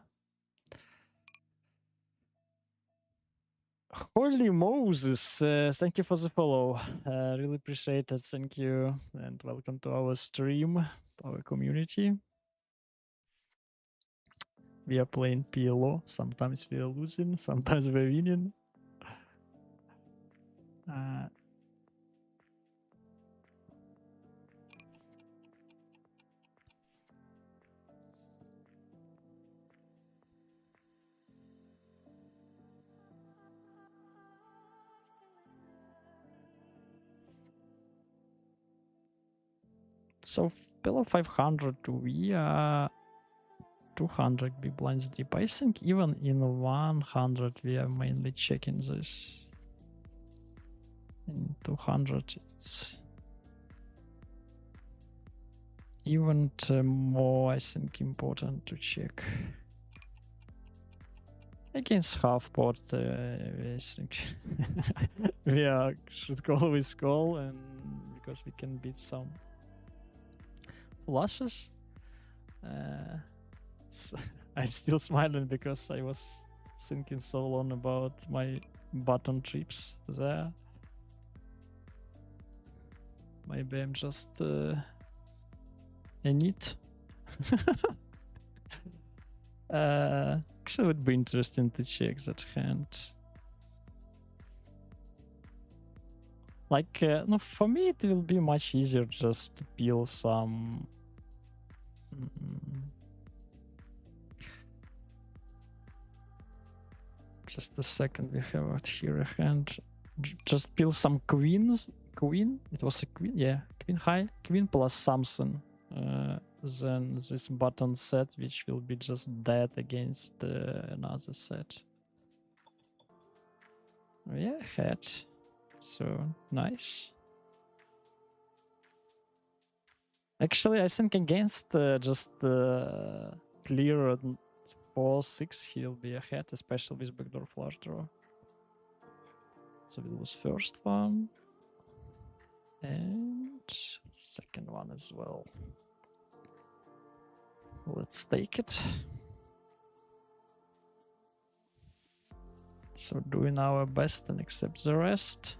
Speaker 1: Holy Moses, thank you for the follow. Really appreciate it. Thank you. And welcome to our stream, to our community. We are playing PLO. Sometimes we are losing, sometimes we're winning. So below 500, we are 200 big blinds deep. I think even in 100, we are mainly checking this. In 200, it's even more, I think, important to check. Against half pot, I think we should always call, and because we can beat some flushes. I'm still smiling because I was thinking so long about my button trips there. Maybe I'm just a nit. Actually, it would be interesting to check that hand. Like, no, for me, it will be much easier just to peel some. Just a second, we have out here a hand. Just peel some queens. Queen? It was a queen? Yeah, queen high. Queen plus something. Then this button set, which will be just dead against another set. Yeah, head. So nice. Actually, I think against just clear 4-6, he'll be ahead, especially with backdoor flush draw. So we lose first one. And second one as well. Let's take it. So doing our best and accept the rest.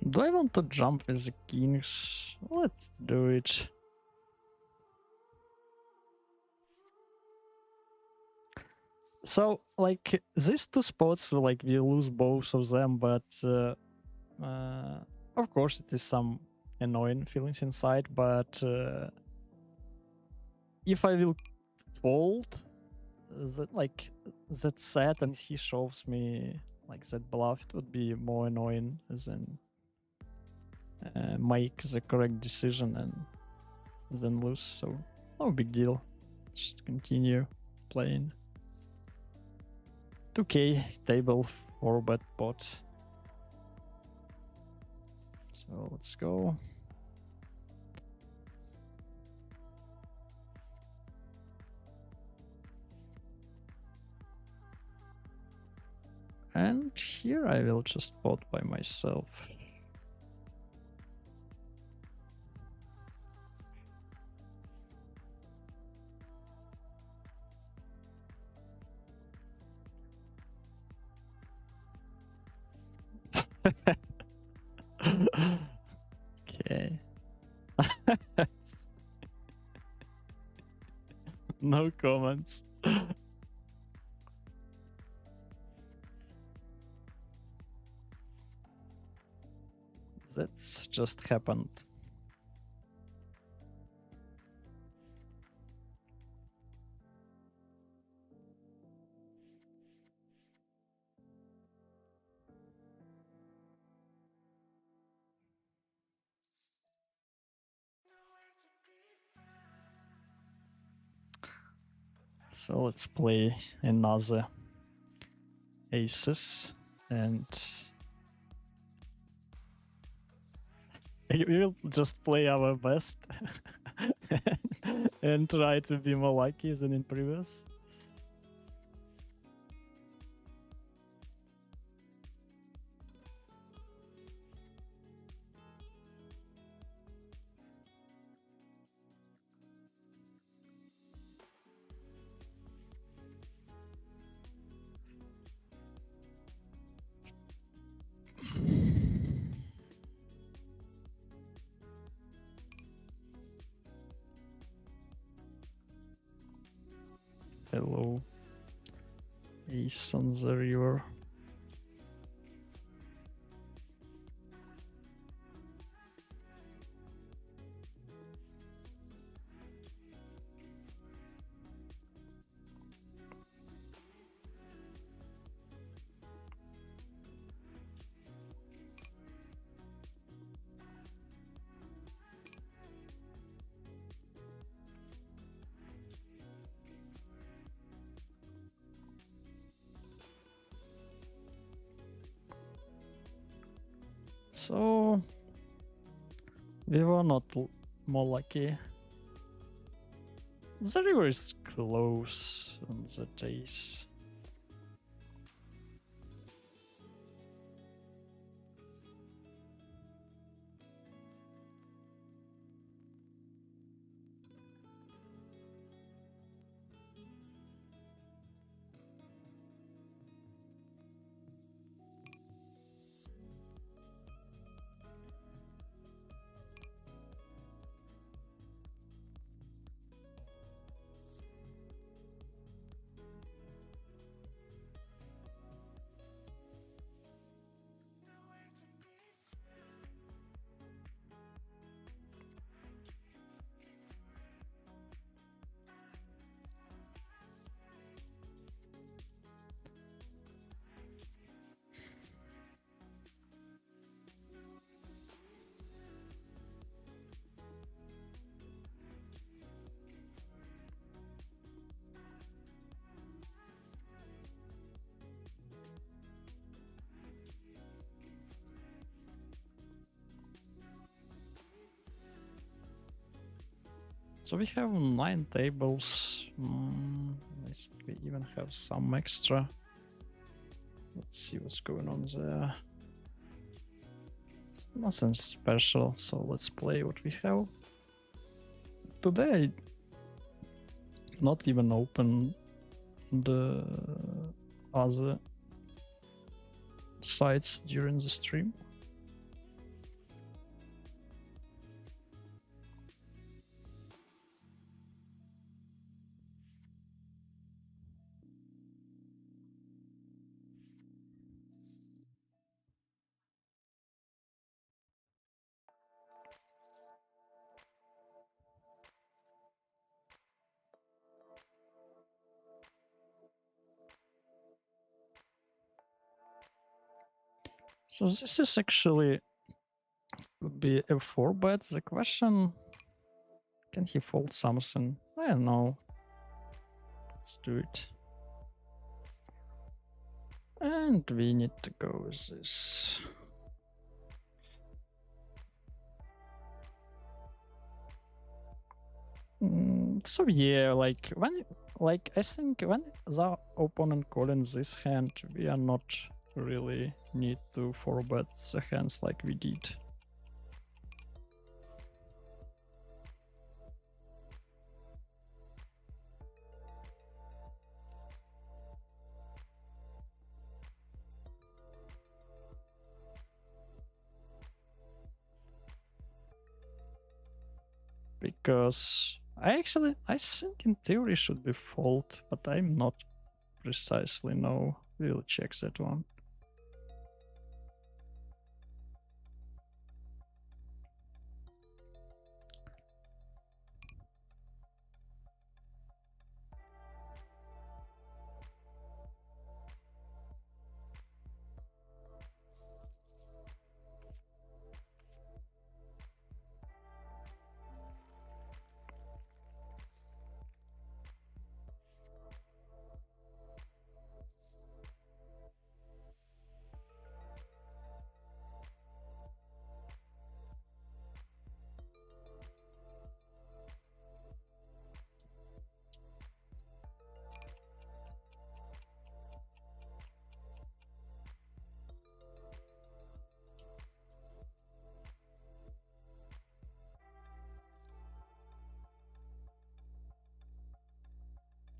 Speaker 1: Do I want to jump with the kings? Let's do it. So, like, these two spots, like, we lose both of them, but of course it is some annoying feelings inside, but if I will fold that, like, that set and he shows me, like, that bluff, it would be more annoying than make the correct decision and then lose. So no big deal. Just continue playing. 2k table for bet pot. So let's go. And here I will just pot by myself. Okay. No comments. That's just happened. So let's play another aces and we will just play our best and try to be more lucky than in previous. Hello. Ace on the river. So we were not more lucky. The river is close on the days. So we have 9 tables. I think we even have some extra. Let's see what's going on there. It's nothing special, so let's play what we have. Today I not even open the other sites during the stream. So this is actually Could be a 4-bet. The question, can he fold something? I don't know. Let's do it. And we need to go with this. So yeah, like I think when the opponent calling this hand, we are not really need to 4-bet the hands like we did. Because I think in theory should be fold, but I'm not precisely know. We'll check that one.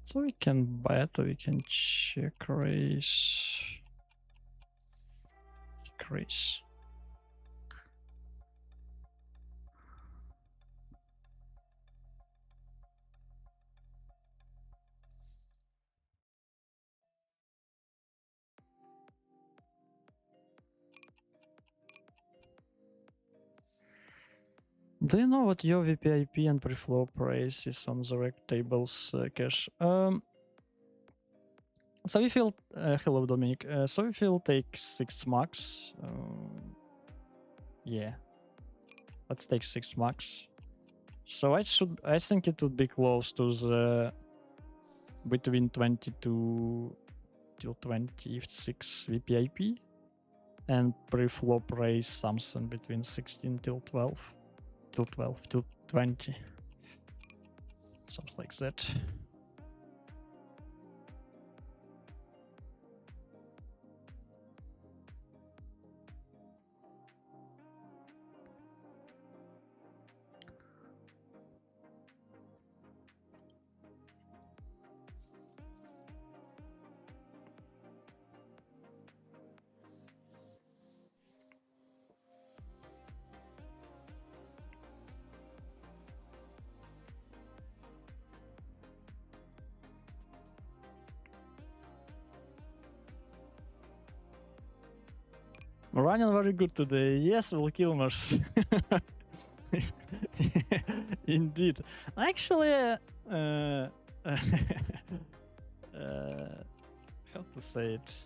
Speaker 1: So we can bet, or we can check raise. Check raise. Do you know what your VPIP and preflop raise is on the rec tables, Cash? So if you'll hello Dominic. So if you'll take 6 max, yeah, let's take 6 max. So I think it would be close to the between 22 till 26 VPIP, and pre-flop raise something between 16 till 12 till 20, something like that. Running very good today. Yes, will kill Mars. Indeed. Actually, how to say it?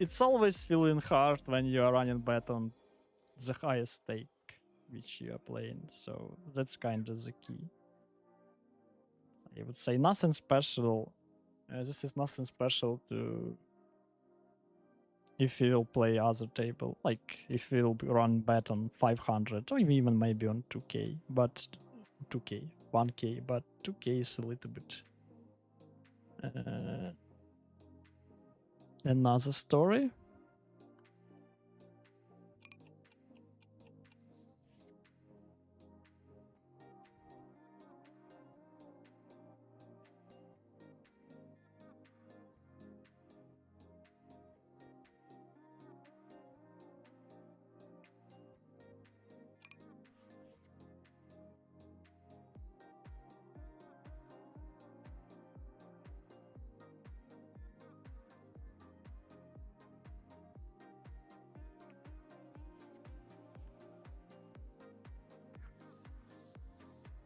Speaker 1: It's always feeling hard when you are running bet on the highest stake which you are playing. So that's kind of the key. I would say nothing special. This is nothing special to if you'll play other table, like if you'll run bet on 500 or even maybe on 2k, but 2k, 1k, but 2k is a little bit another story.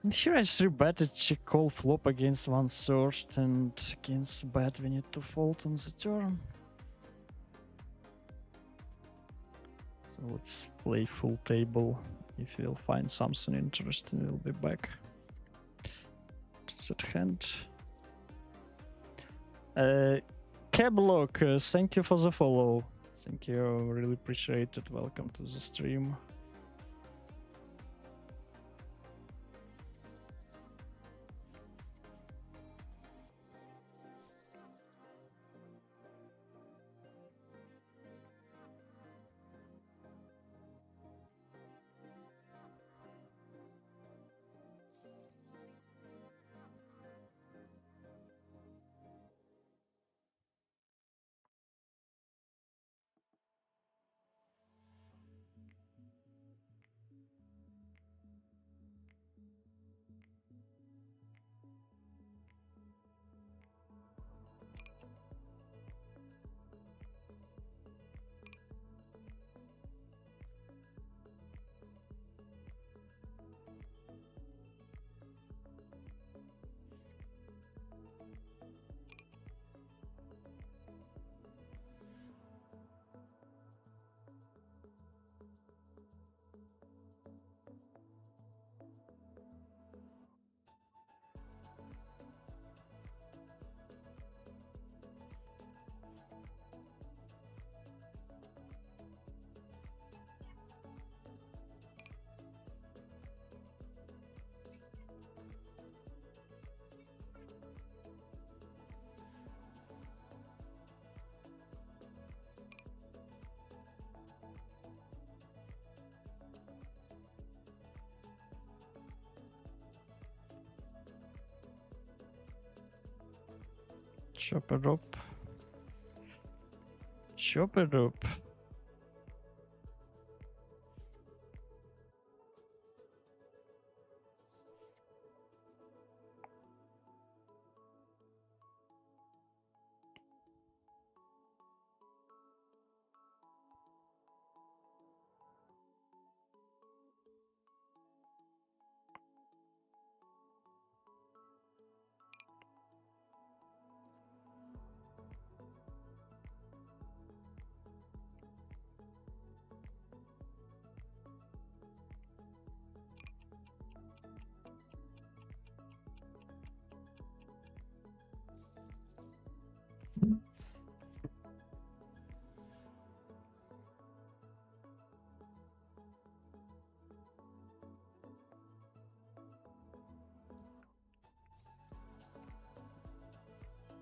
Speaker 1: And here I 3-betted check call flop against 1/3, and against bet we need to fold on the turn. So let's play full table. If we'll find something interesting, we'll be back. Set hand. Cablock, thank you for the follow. Thank you, really appreciate it. Welcome to the stream. Chop it up. Chop it up.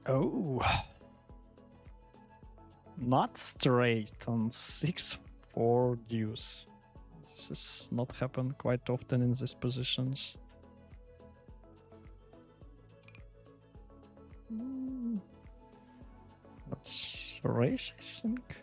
Speaker 1: Oh, not straight on 6-4 deuce. This has not happened quite often in these positions. Let's raise, I think.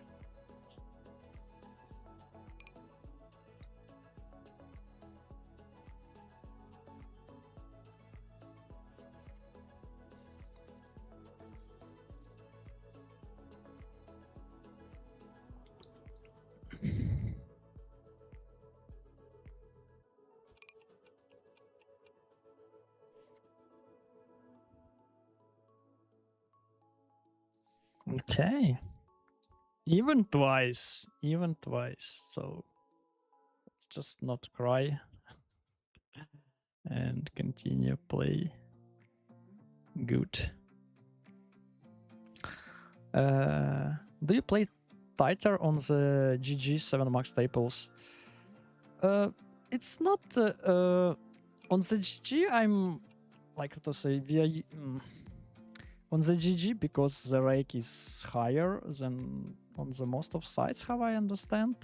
Speaker 1: Okay. Even twice. So let's just not cry and continue play. Good. Do you play tighter on the GG 7 max staples? It's not on the GG. I'm like to say via on the GG because the rake is higher than on the most of sites, how I understand.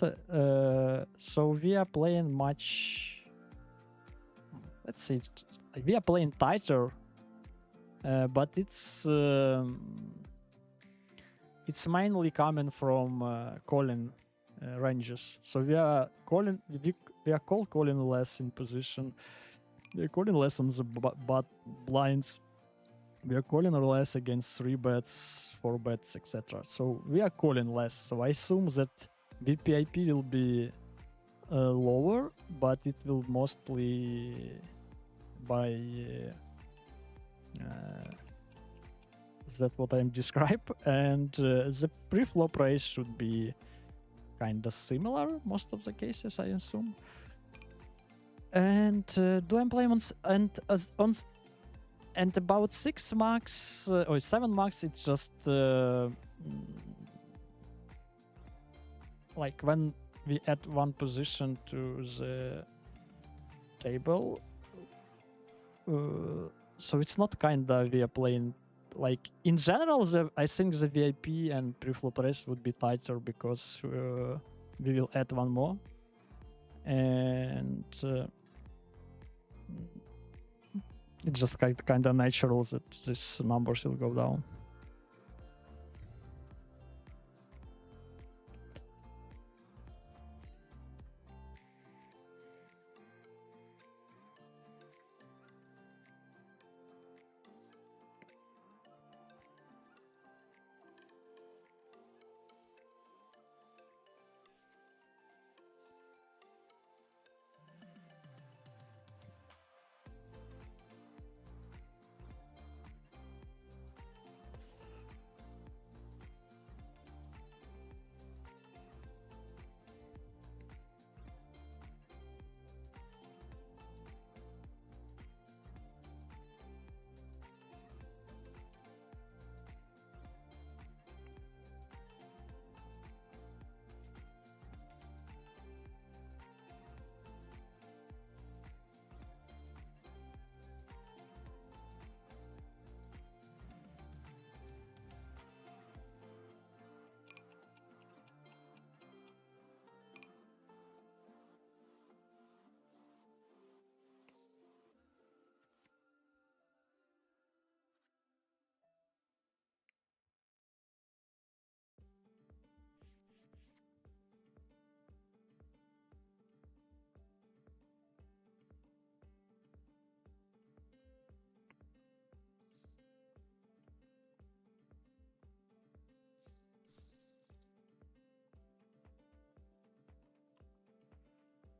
Speaker 1: So we are playing much. Let's see, we are playing tighter, but it's mainly coming from calling ranges. So we are calling calling less in position. We are calling less on the but blinds. We are calling less against 3 bets, 4 bets, etc. So we are calling less. So I assume that VPIP will be lower, but it will mostly by that what I'm described, and the pre-flop raise should be kind of similar most of the cases, I assume. And do employments and and about 6 marks or 7 marks, it's just like when we add one position to the table. So it's not kinda we are playing like in general. I think the VIP and preflop race would be tighter because we will add one more, and it's just kind of natural that these numbers will go down.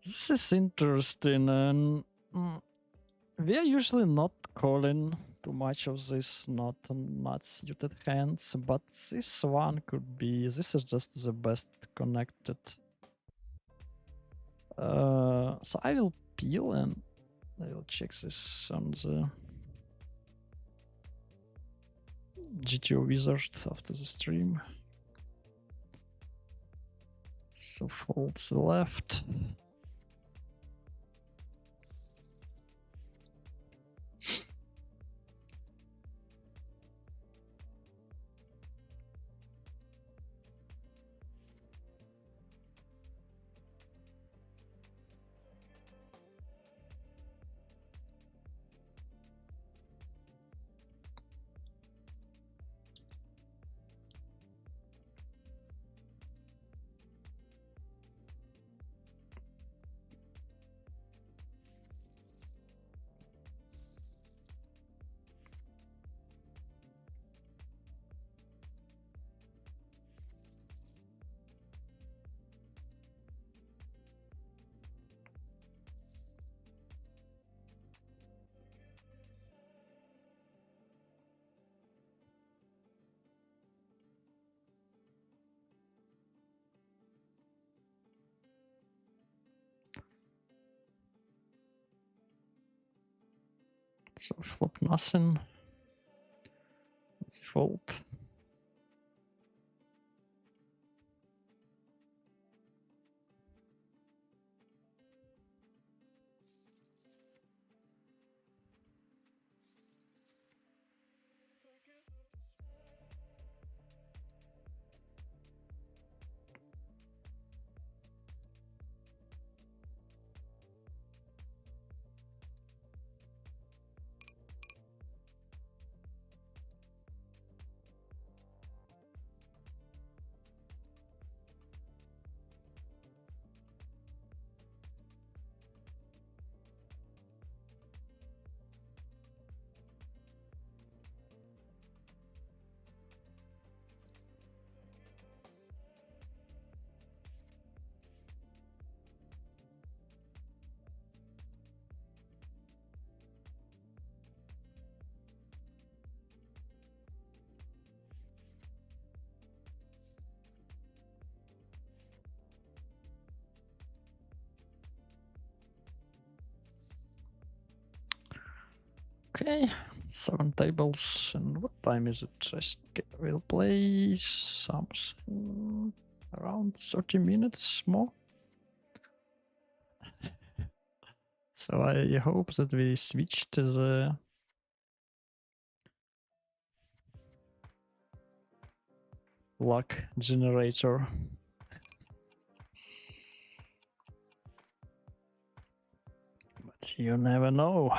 Speaker 1: This is interesting, and we are usually not calling too much of this not suited hands, but this one could be. This is just the best connected. So I will peel and I will check this on the GTO wizard after the stream. So folds the left. So flop nothing. Let's fold. Okay, 7 tables. And what time is it? I think we'll play something around 30 minutes more. So I hope that we switch to the luck generator. But you never know.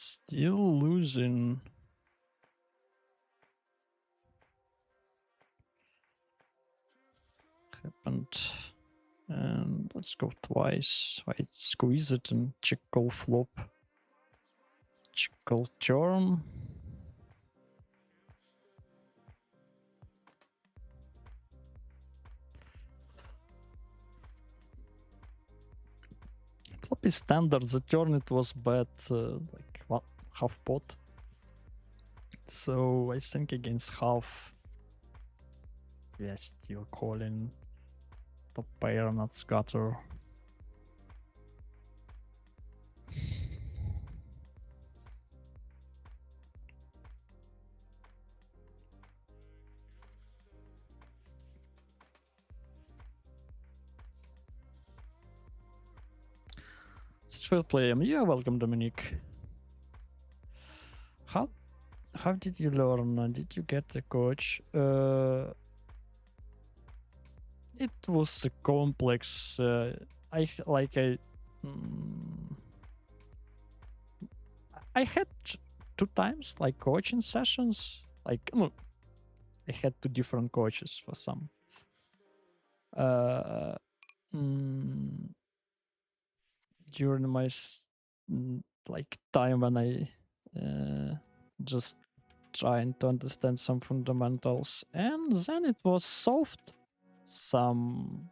Speaker 1: Still losing. Happened. And let's go twice. I squeeze it and check call flop. Check call turn. Flop is standard. The turn it was bad, like what, half pot. So I think against half, we are still calling top pair, not scatter. Such will play. You're welcome, Dominic. How did you learn? Did you get a coach? It was a complex. I like I had 2 times like coaching sessions. Like no, I had 2 different coaches for some. During my like time when I just trying to understand some fundamentals, and then it was soft, some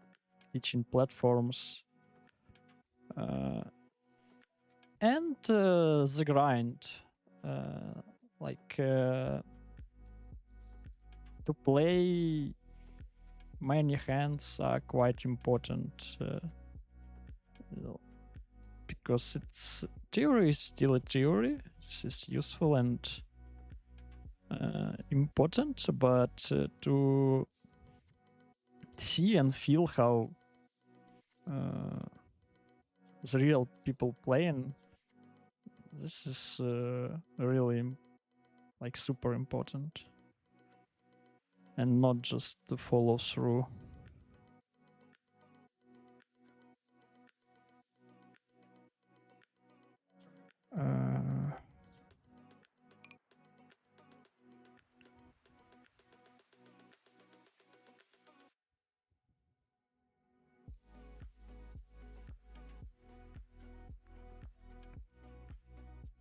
Speaker 1: teaching platforms, and the grind, like to play many hands are quite important, because it's theory is still a theory. This is useful and important, but to see and feel how the real people playing, this is really like super important, and not just to follow through.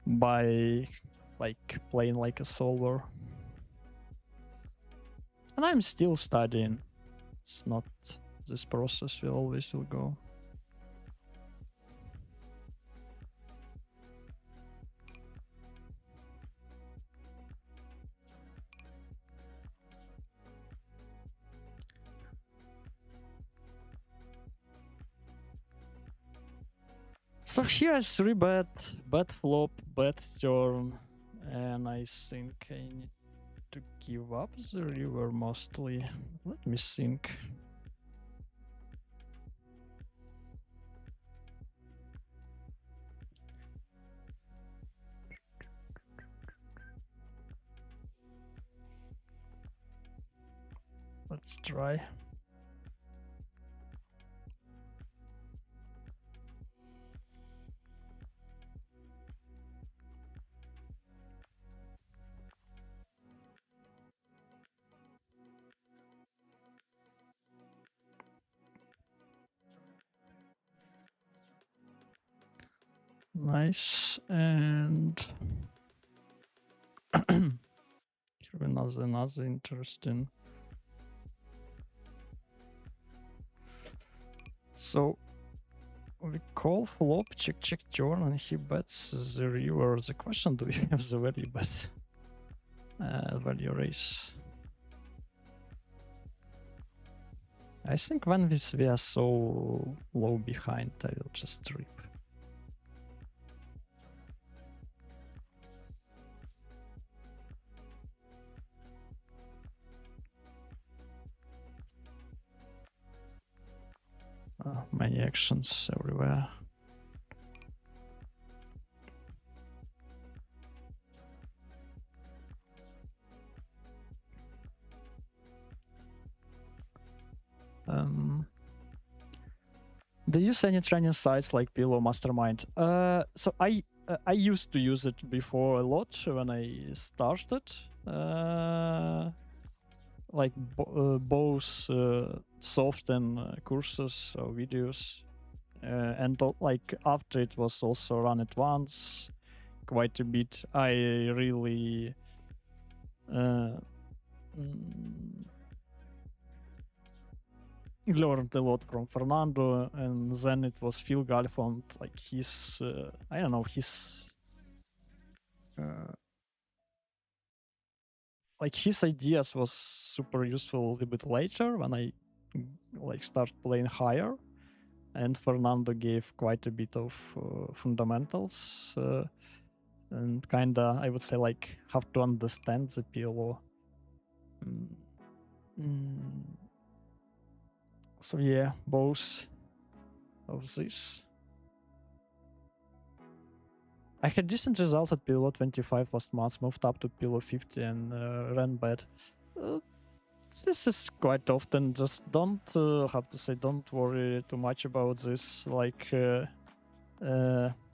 Speaker 1: By like playing like a solver, and I'm still studying. It's not, this process will always will go. So here is 3-bet, bet flop, bet turn, and I think I need to give up the river mostly. Let me think. Let's try. Nice. And here another interesting. So we call flop, check turn, and he bets the river. The question: do we have the value bet? Value raise. I think when we are so low behind, I will just rip. Many actions everywhere. Do you use any training sites like PLO Mastermind? So I used to use it before a lot when I started. Like both soft and courses or videos, and like after it was also run at once quite a bit. I really learned a lot from Fernando, and then it was Phil Galfond, like his I don't know, his like his ideas was super useful a little bit later when I like start playing higher, and Fernando gave quite a bit of fundamentals and kinda, I would say, like have to understand the PLO. So yeah, both of this. I had decent results at PLO 25 last month, moved up to PLO 50 and ran bad. This is quite often. Just don't have to say, don't worry too much about this. Like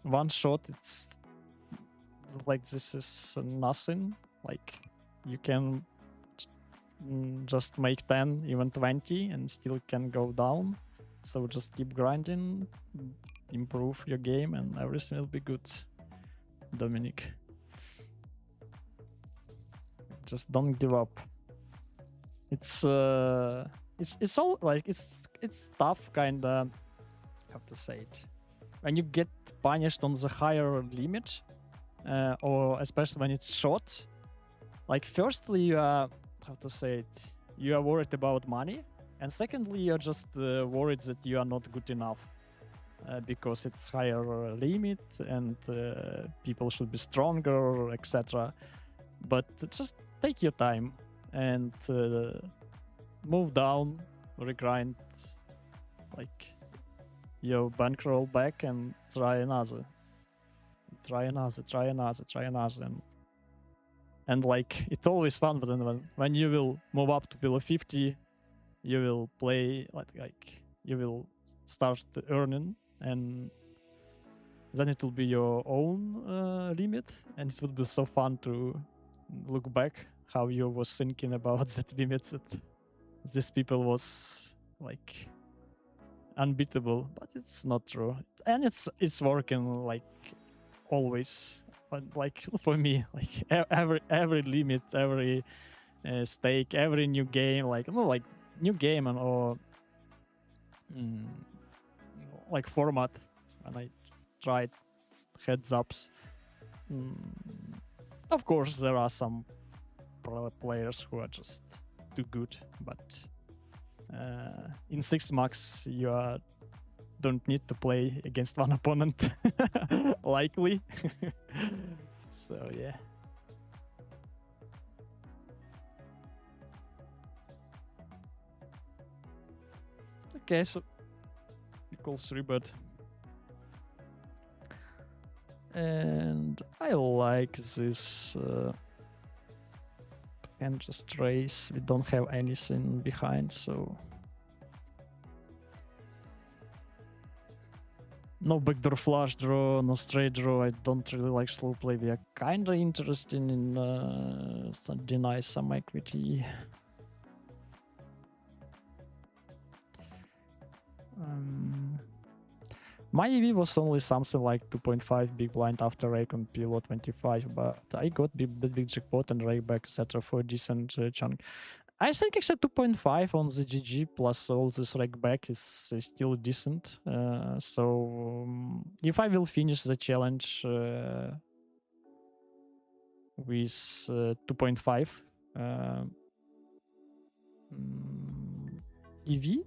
Speaker 1: one shot, it's like this is nothing. Like you can just make 10, even 20, and still can go down. So just keep grinding, improve your game, and everything will be good. Dominic, just don't give up. It's all like it's tough, kinda. How to say it? When you get punished on the higher limit, or especially when it's short. Like firstly, you are, how to say it? You are worried about money, and secondly, you're just worried that you are not good enough. Because it's higher limit and people should be stronger, etc. But just take your time and move down, regrind like your bankroll back and try another, and like it's always fun. But then when you will move up to below 50, you will play like you will start earning. And then it will be your own limit, and it would be so fun to look back how you was thinking about that limit, that these people was like unbeatable, but it's not true, and it's working like always. But like for me, like every limit, every stake, every new game, like new game and or like format, when I tried heads ups. Of course, there are some pro players who are just too good, but in 6 max you are don't need to play against one opponent, likely. So yeah. Okay, so equals 3 bet. And I like this and just raise. We don't have anything behind, so no backdoor flush draw, no straight draw. I don't really like slow play. We are kind of interested in deny some equity. My EV was only something like 2.5 big blind after rake on PLO 25, but I got big jackpot and rake back, etc. for a decent chunk. I think except 2.5 on the GG plus all this rake back is still decent. So if I will finish the challenge with 2.5 EV,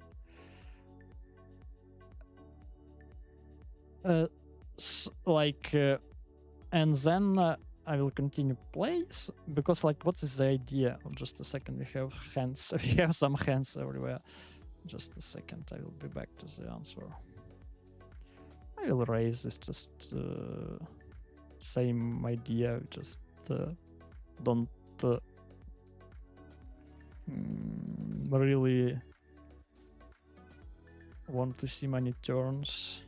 Speaker 1: and then I will continue play because what is the idea? Just a second, we have hands. We have some hands everywhere. Just a second, I will be back to the answer. I will raise this. Just same idea. Just don't really want to see many turns.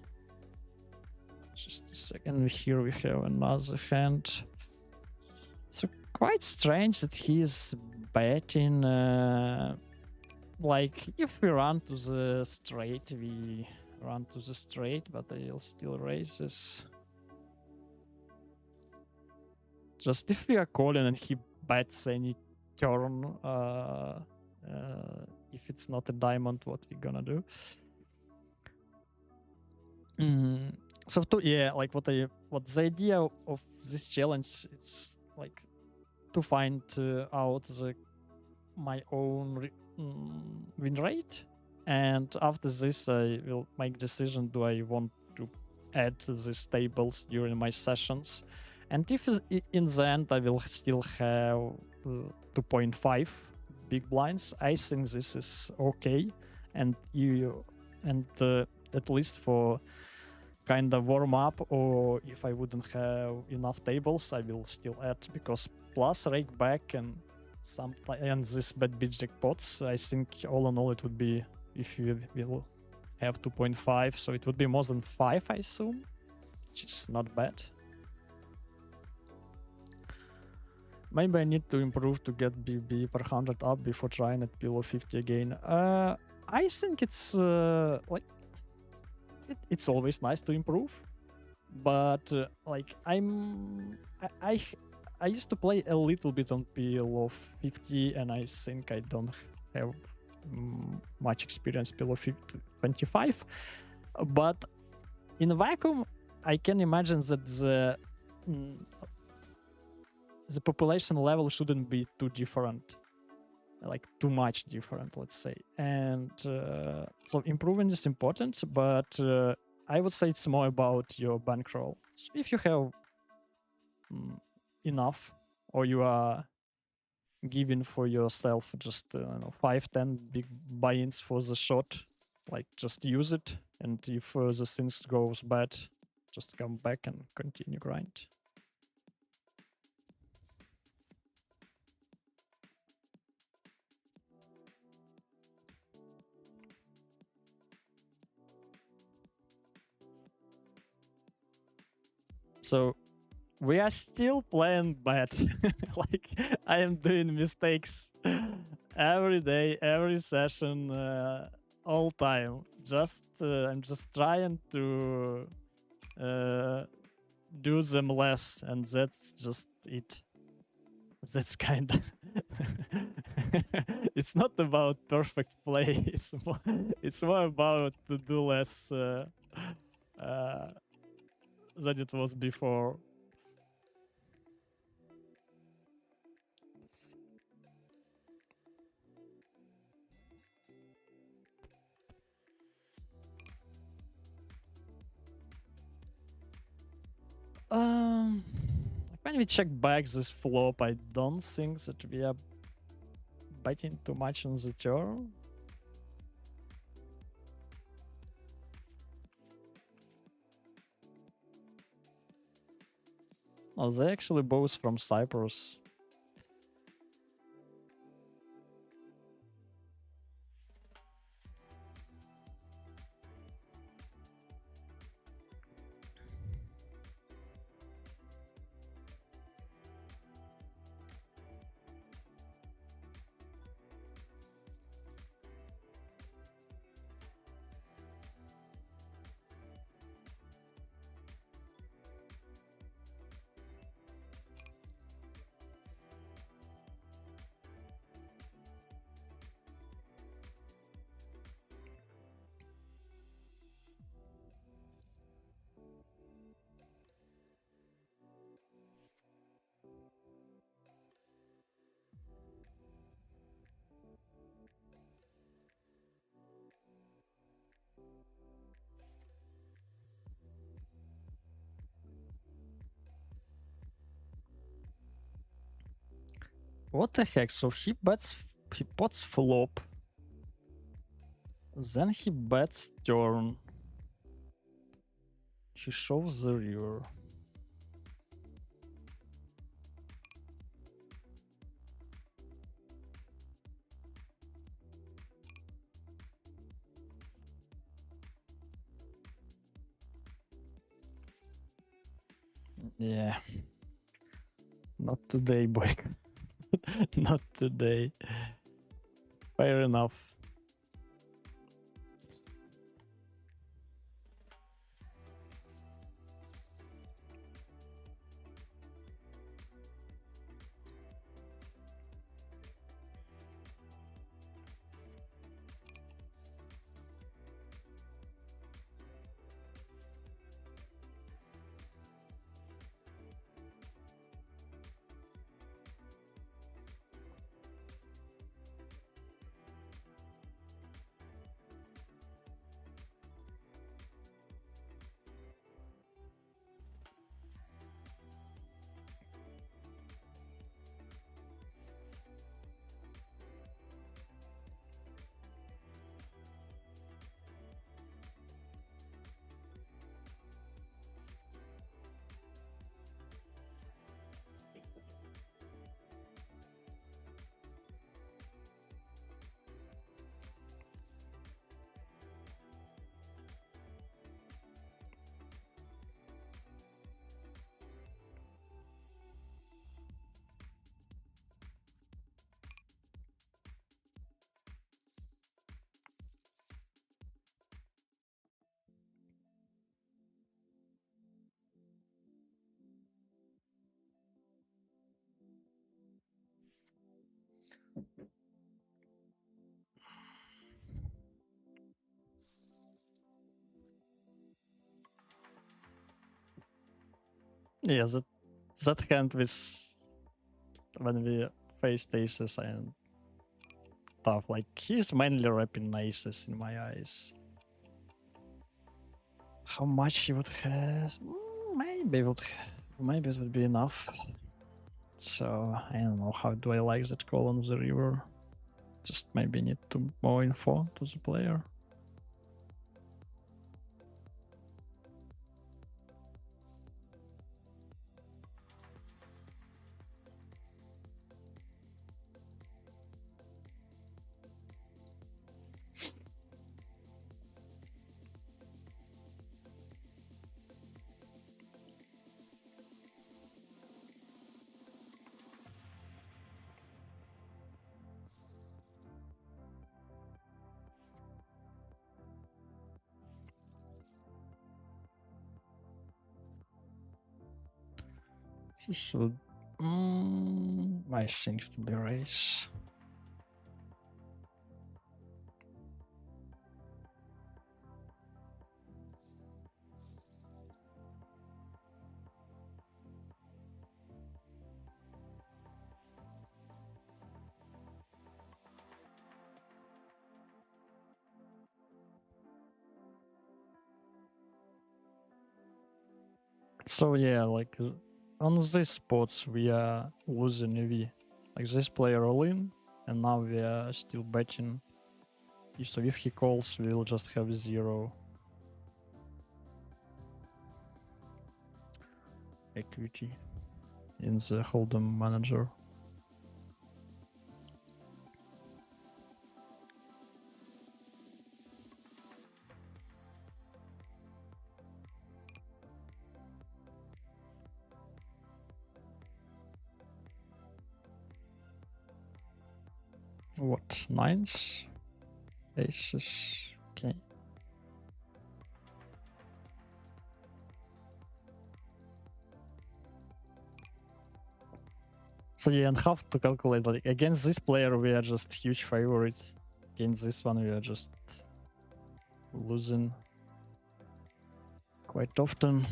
Speaker 1: Just a second. Here we have another hand. So quite strange that he's betting. If we run to the straight, we run to the straight, but I'll still raise this. Just if we are calling and he bets any turn, if it's not a diamond, what we gonna do? So what the idea of this challenge, it's to find out my own win rate, and after this I will make decision, do I want to add these tables during my sessions, and if in the end I will still have 2.5 big blinds, I think this is okay, and at least for kind of warm up, or if I wouldn't have enough tables, I will still add, because plus rake back and this bad bid jackpots, I think all in all it would be, if you will have 2.5, so it would be more than 5, I assume, which is not bad. Maybe I need to improve to get BB per 100 up before trying at PLO 50 again. I think it's it's always nice to improve, but I used to play a little bit on PLO 50, and I think I don't have much experience PLO 25. But in a vacuum, I can imagine that the population level shouldn't be too different. Too much different, let's say, and so improving is important, but I would say it's more about your bankroll. So if you have enough, or you are giving for yourself just 5-10 big buy-ins for the shot, just use it, and if the things goes bad, just come back and continue grind. So we are still playing bad. I am doing mistakes every day, every session, all time. I'm just trying to do them less, and that's just it. That's kind of it's not about perfect play. It's more about to do less than it was before. When we check back this flop, I don't think that we are betting too much on the turn. Oh, they actually both from Cyprus. What the heck? So he pots flop. Then he bets turn. He shows the river. Yeah. Not today, boy. Not today. Fair enough. Yeah, that hand with when we faced aces and stuff, like he's mainly wrapping aces in my eyes. How much he would have? Maybe it would be enough. So I don't know. How do I like that call on the river? Just maybe need to more info to the player. He should. I think to be raise. So yeah, like on these spots we are losing EV. Like this player all in, and now we are still betting. So if he calls, we'll just have 0 equity in the hold'em manager. What, nines? Aces? Okay. So yeah, and have to calculate, like, against this player we are just huge favorites. Against this one we are just losing quite often.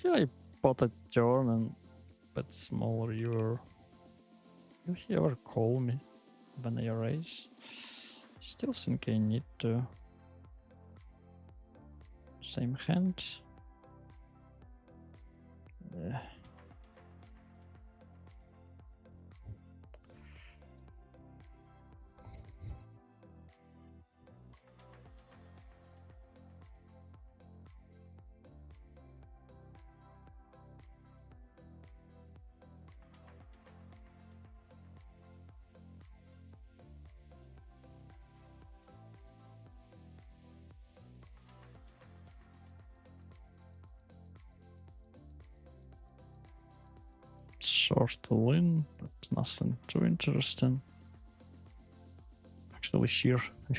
Speaker 1: Here I bought a turn and bet smaller. Will he ever call me when I raise? Still think I need to. Same hand. Yeah. Short to win, but nothing too interesting. Actually, here we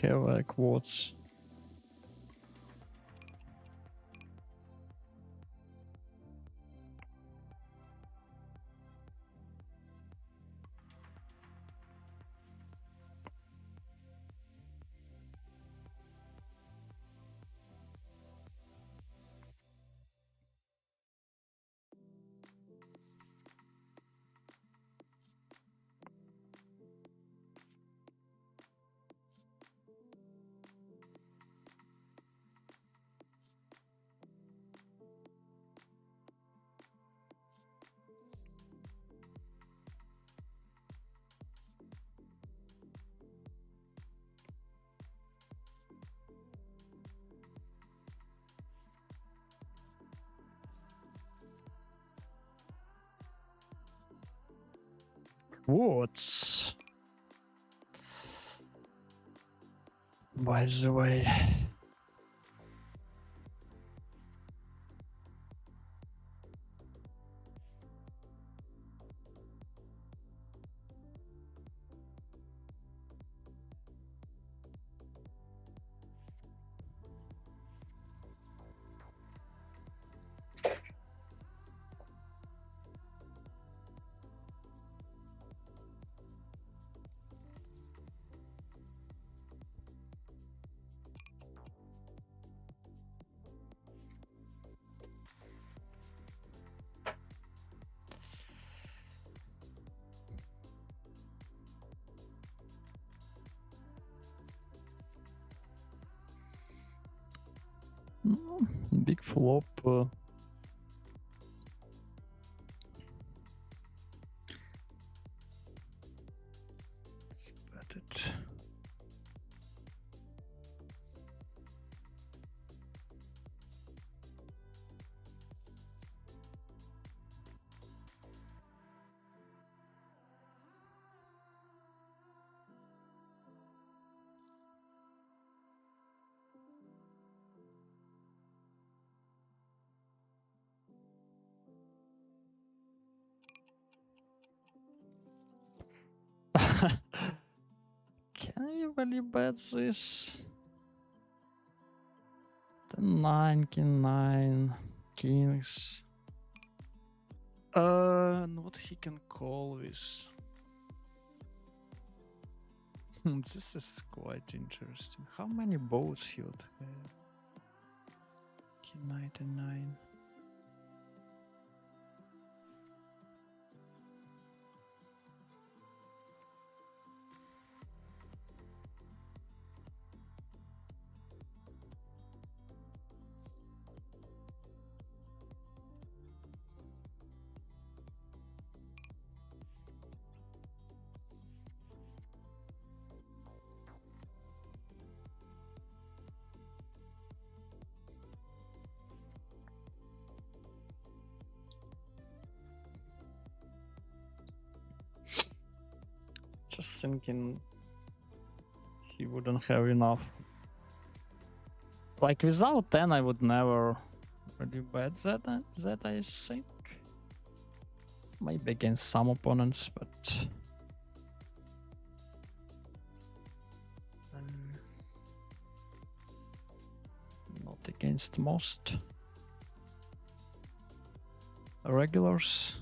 Speaker 1: have quads. Quads. By the way. Big flop. Let's bet it. Can we really bet this? The 9, king 9, kings. And what he can call this? This is quite interesting. How many bows he would have? King 99. Just thinking he wouldn't have enough. Like without 10 I would never really bet that I think. Maybe against some opponents, but not against most regulars.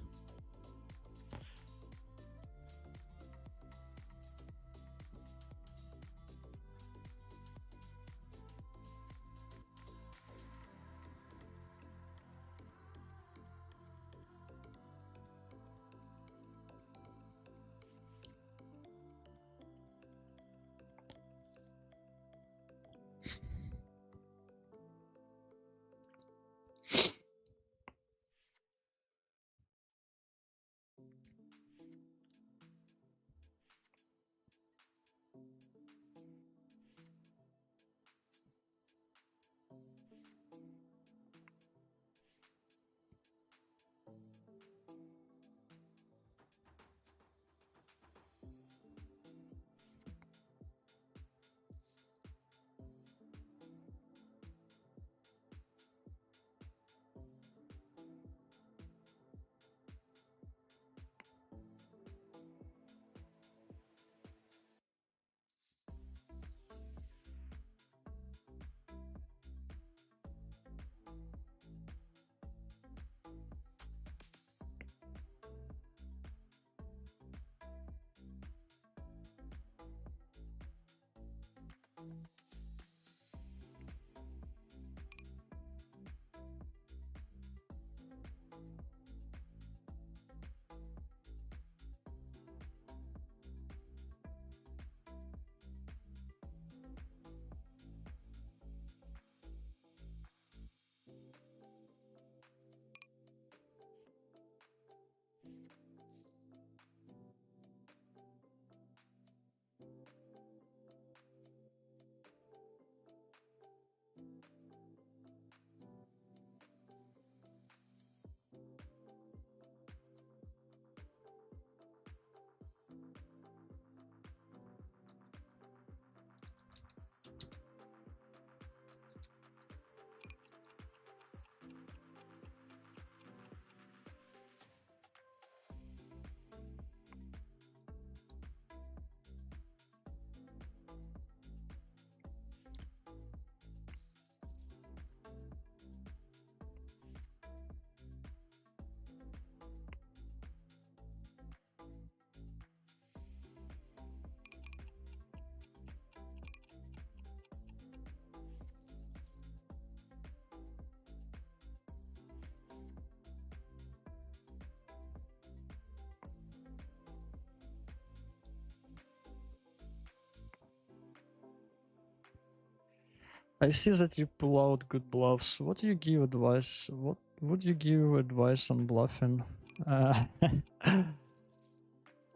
Speaker 1: I see that you pull out good bluffs. What do you give advice? What would you give advice on bluffing?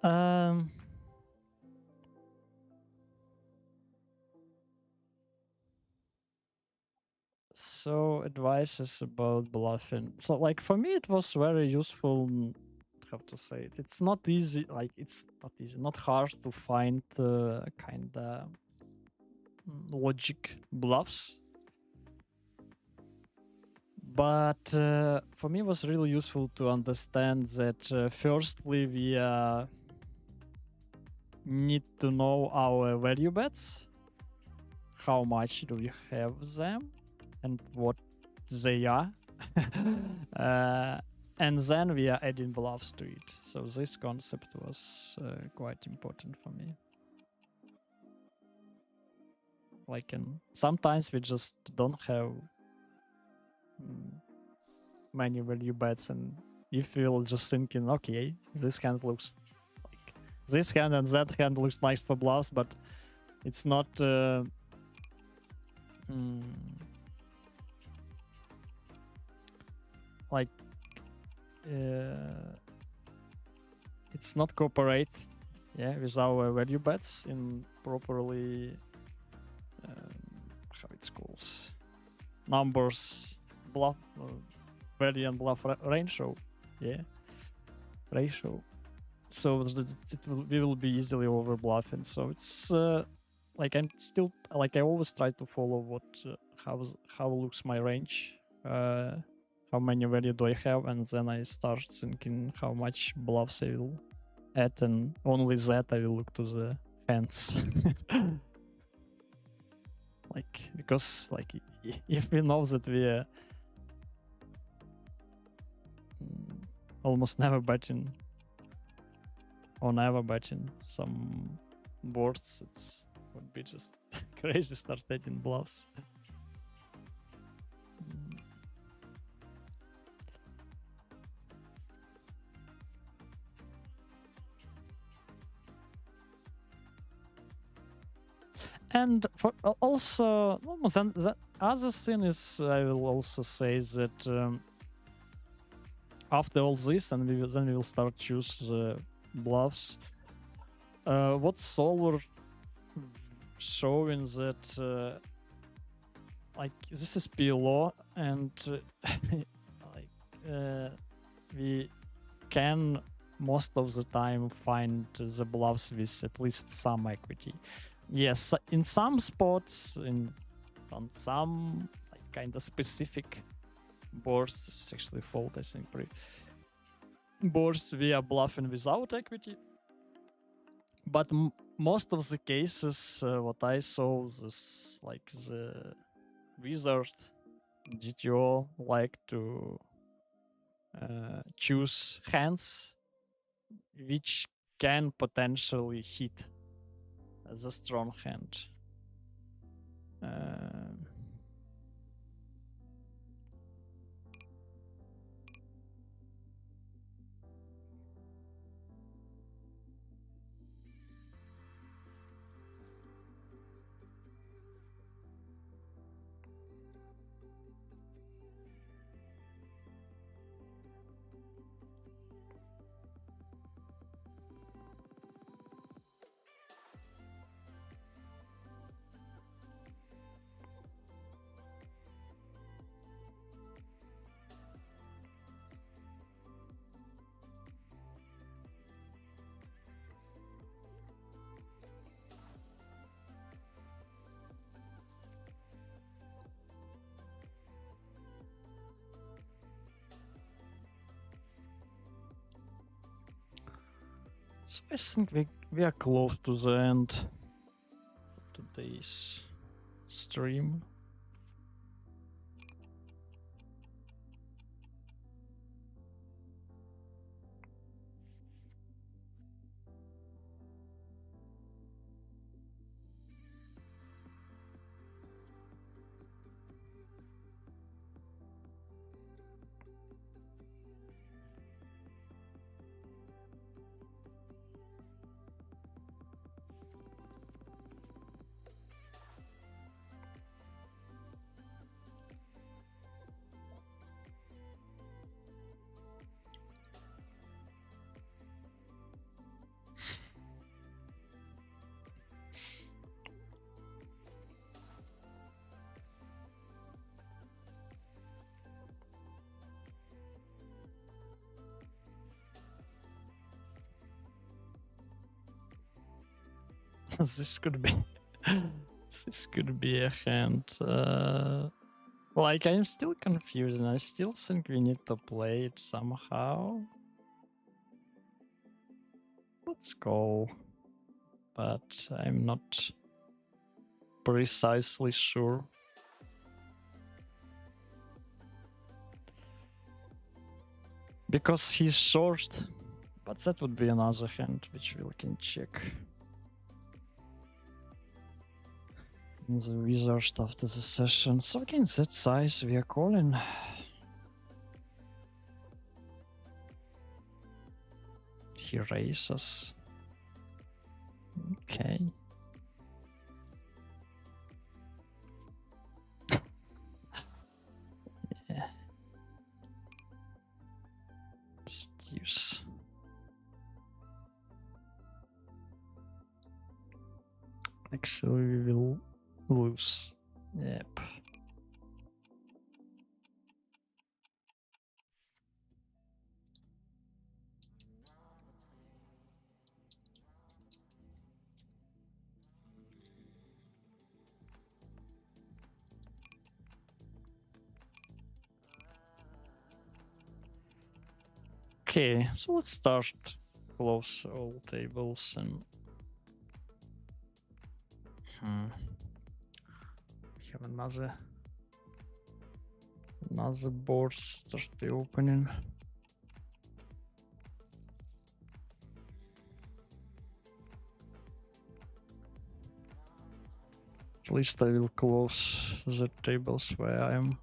Speaker 1: Um, so advices about bluffing. So like for me, it was very useful. How to say it? It's not easy. Like it's not easy, not hard to find kind of logic bluffs. But for me, it was really useful to understand that firstly, we need to know our value bets. How much do we have them and what they are. and then we are adding bluffs to it. So this concept was quite important for me. Like, and sometimes we just don't have many value bets, and you feel just thinking, okay, this hand looks like this hand and that hand looks nice for bluffs, but it's not like it's not cooperate with our value bets in properly how it's called numbers bluff value and bluff ratio ratio, so we will be easily over bluffing. So it's like I'm still like I always try to follow what how looks my range, how many value do I have, and then I start thinking how much bluffs I will add, and only that I will look to the hands. Like, because like if we know that we are almost never betting or never betting some boards, it's would be just crazy start taking bluffs. And for also, the other thing is, I will also say that after all this, and then we will start choose the bluffs. What solver showing that like this is PLO, and like we can most of the time find the bluffs with at least some equity. Yes, in some spots, on some like kind of specific boards, it's actually fault, I think, boards we are bluffing without equity. But most of the cases, what I saw, this like the wizard GTO like to choose hands which can potentially hit as a strong hand. So I think we are close to the end of today's stream. This could be a hand. Like, I'm still confused, and I still think we need to play it somehow. Let's go, but I'm not precisely sure. Because he's short. But that would be another hand which we can check. In the wizard after the session. So again, that size we are calling. He raises. Okay. Yeah. Just use. Actually, we will lose. Yep. Okay, so let's start close all tables and we have another board start the opening. At least I will close the tables where I am.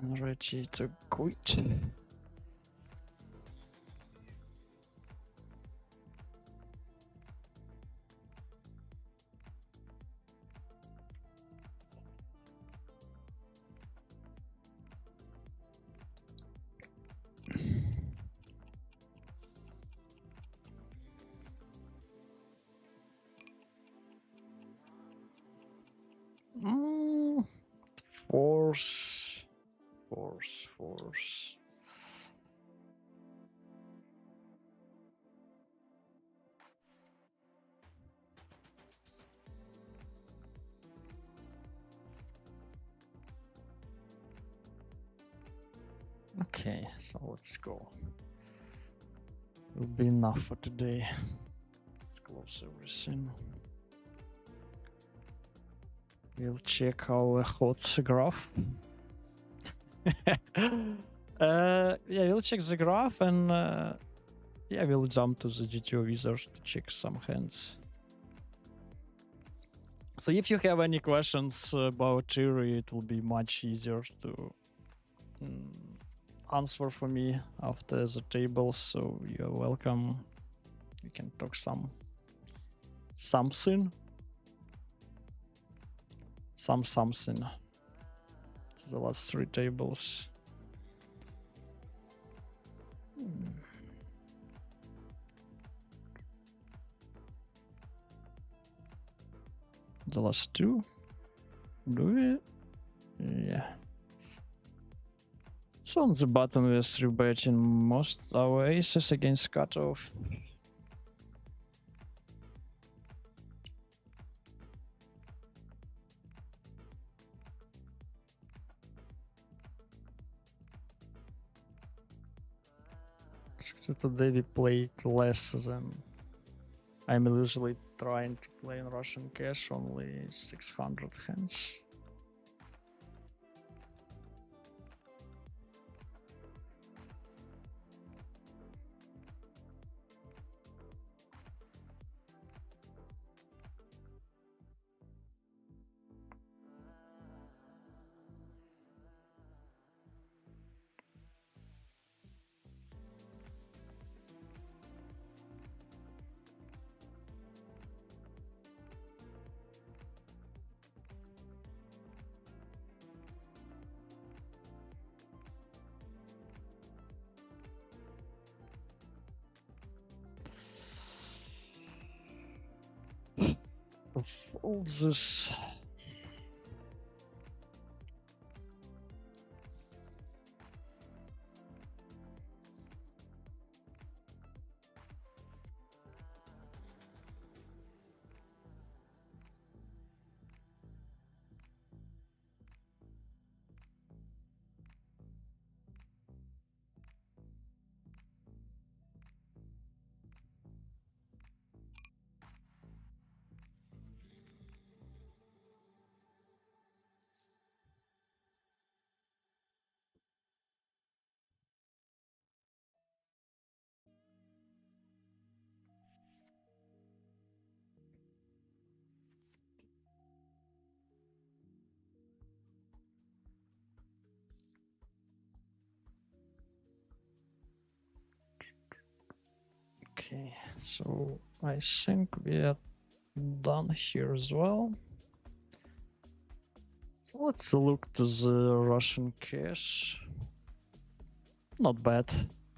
Speaker 1: Ready to quit. Force. Okay, so let's go. Will be enough for today. Let's close everything. We'll check our hot graph. Yeah, we'll check the graph and yeah, we'll jump to the GTO wizard to check some hands. So if you have any questions about theory, it will be much easier to answer for me after the table. So you're welcome. We can talk something. The last 3 tables. The last 2. Do we? Yeah. So on the bottom we're 3-betting most our aces against cutoff. So today we played less than I'm usually trying to play in Russian cash, only 600 hands. Of all this. Okay, so I think we are done here as well. So let's look to the Russian cash. Not bad.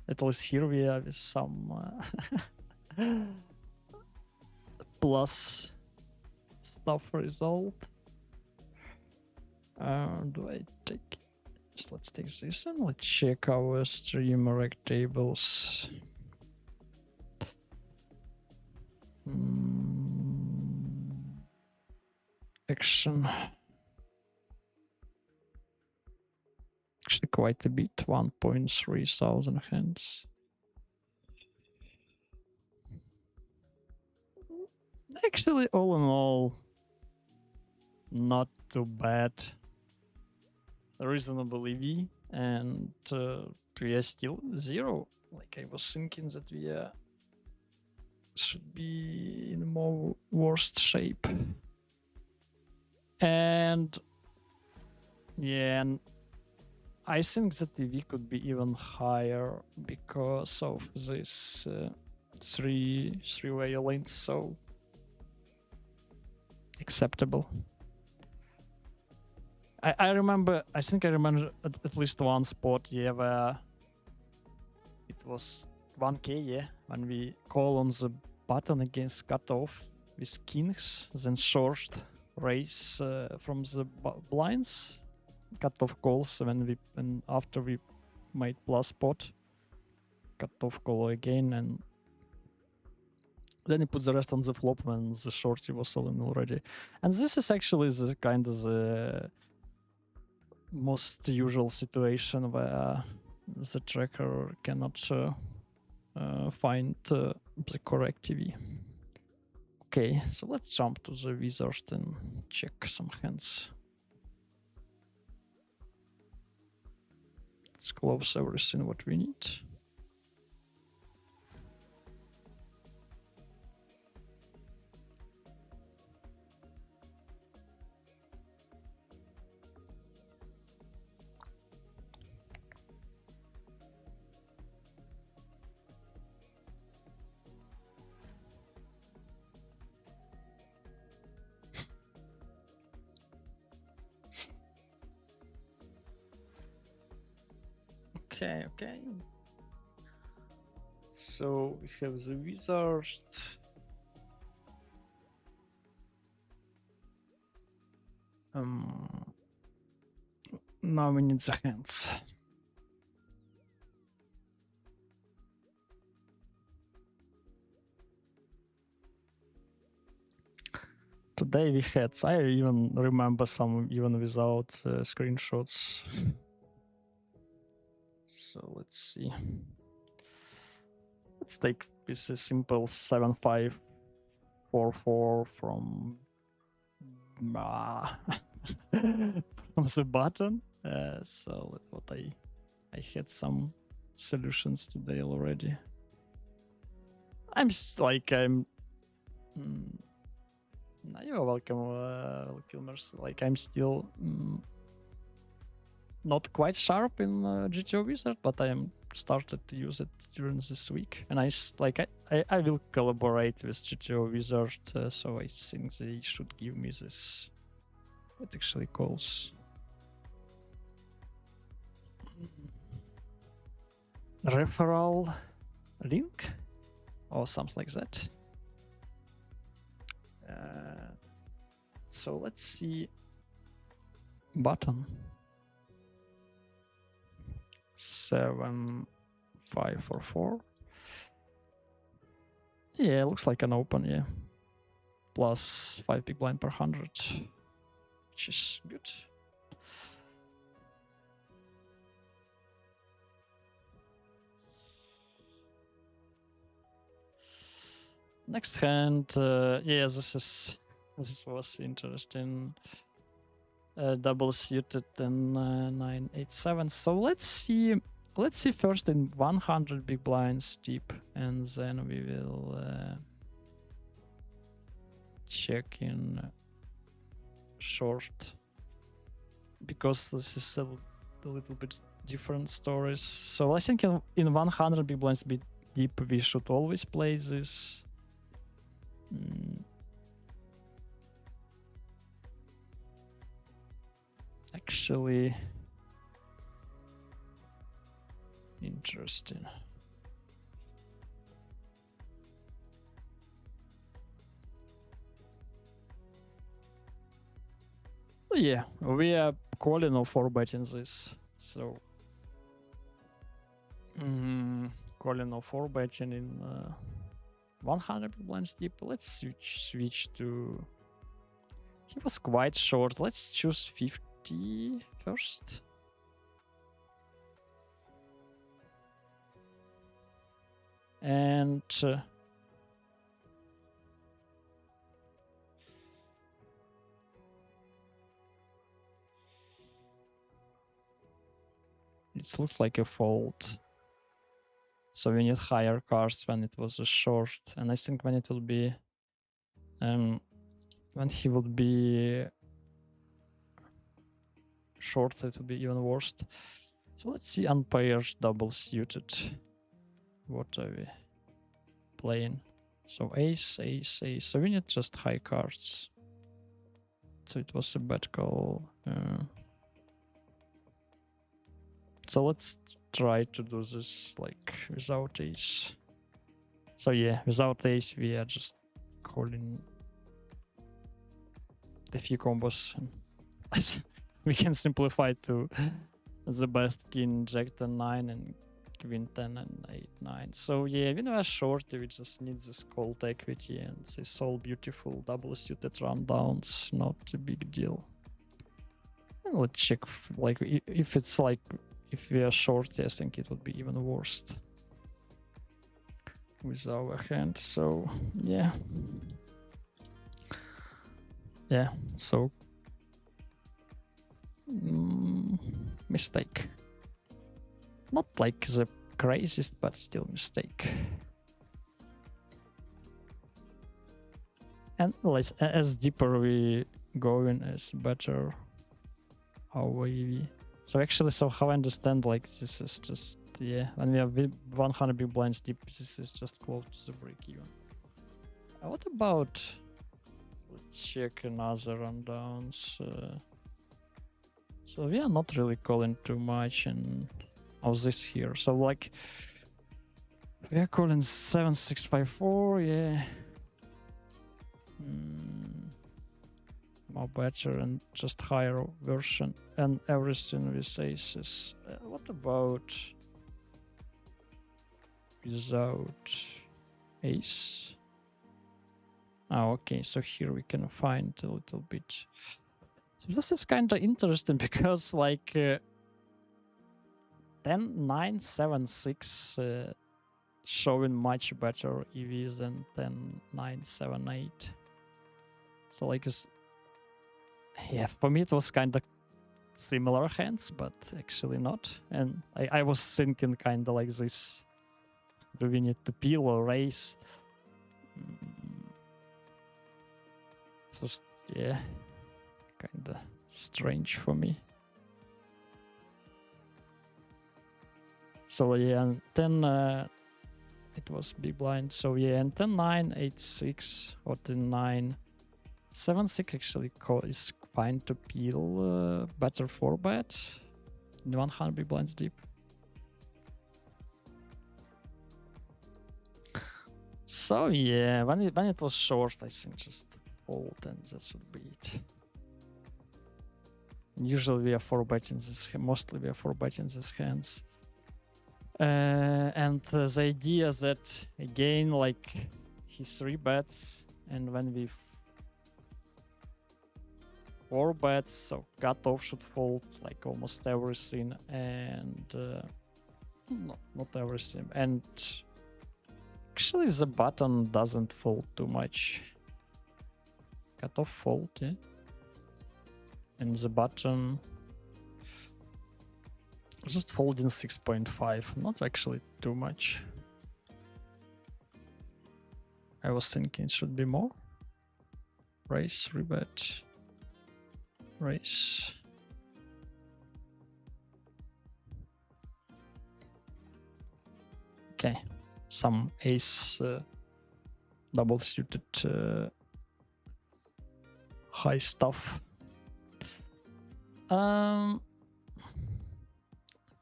Speaker 1: At least here we have some plus stuff result. Do I take? Let's take this and let's check our stream rec tables. Action. Actually, quite a bit. 1.3 thousand hands. Actually, all in all, not too bad. Reasonably EV, and we are still zero. Like I was thinking that we should be in more worst shape. And yeah, and I think that EV could be even higher because of this three-way lanes, so acceptable. I remember, I think I remember at least one spot, yeah, where it was 1k, yeah, when we call on the button against cutoff with kings, then short raise from the blinds, cutoff calls when after we made plus spot, cutoff call again, and then he put the rest on the flop when the shorty was selling already. And this is actually the kind of the most usual situation where the tracker cannot find the correct TV. Okay, so let's jump to the wizard and check some hands. Let's close everything what we need. Okay. So we have the wizard. Now we need the hands. Today we had, I even remember some even without screenshots. So let's see. Let's take this simple 7544 from from the button. So that's what I had some solutions today already. You're welcome, Kilmers. Like I'm still not quite sharp in GTO Wizard, but I am started to use it during this week, and I will collaborate with GTO Wizard, so I think they should give me this. It actually calls referral link or something like that. So let's see. Button 7544. Yeah, looks like an open, yeah. Plus 5 big blind per 100, which is good. Next hand, yeah, this was interesting. Double suited and 987. So let's see first in 100 big blinds deep, and then we will check in short, because this is a little bit different stories. So I think in 100 big blinds deep, we should always play this. Actually, interesting. So yeah, we are calling or 4-betting this. So calling or 4-betting in 100 blinds deep. Let's switch to. He was quite short. Let's choose 50 first. And it looks like a fold. So we need higher cards when it was a short. And I think when it will be when he would be short, it will be even worse. So let's see unpaired double suited. What are we playing? So ace, ace, ace. So we need just high cards. So it was a bad call. So let's try to do this like without ace. So yeah, without ace, we are just calling the few combos. We can simplify to the best king, jack 10, 9, and queen 10 and 8, 9. So yeah, when we are short, we just need this cold equity and this all beautiful double suited rundowns. Not a big deal. And let's check like if it's like if we are short, I think it would be even worse with our hand. So yeah, so mistake. Not like the craziest, but still mistake. And as deeper we go in, as better our EV. So actually, so how I understand, like this is just, yeah, when we have 100 big blinds deep, this is just close to the break even. What about, let's check another rundowns. So we are not really calling too much in of this here. So like we are calling 7654, yeah. More better and just higher version and everything with aces. What about without ace? Oh, okay, so here we can find a little bit. So this is kind of interesting because like 10, 9, 7, 6 showing much better EVs than 10, 9, 7, 8. So like yeah, for me it was kind of similar hands, but actually not. And I was thinking kind of like this. Do we need to peel or raise? So yeah, kind of strange for me. So yeah, and then it was big blind. So yeah, and 10, 9, 8, 6, or 10, 9, 7, 6 actually is fine to peel. Better 4-bet. 100 big blinds deep. So yeah, when it was short, I think just fold and that should be it. Usually we are 4-betting this, mostly we are 4-betting these hands. And the idea that again, like he 3-bets, and when we 4-bets, so cutoff should fold like almost everything, and not everything, and actually the button doesn't fold too much. Cutoff fold, yeah, and the button just folding 6.5, not actually too much. I was thinking it should be more. Raise, rebet, raise. Okay, some ace double suited high stuff.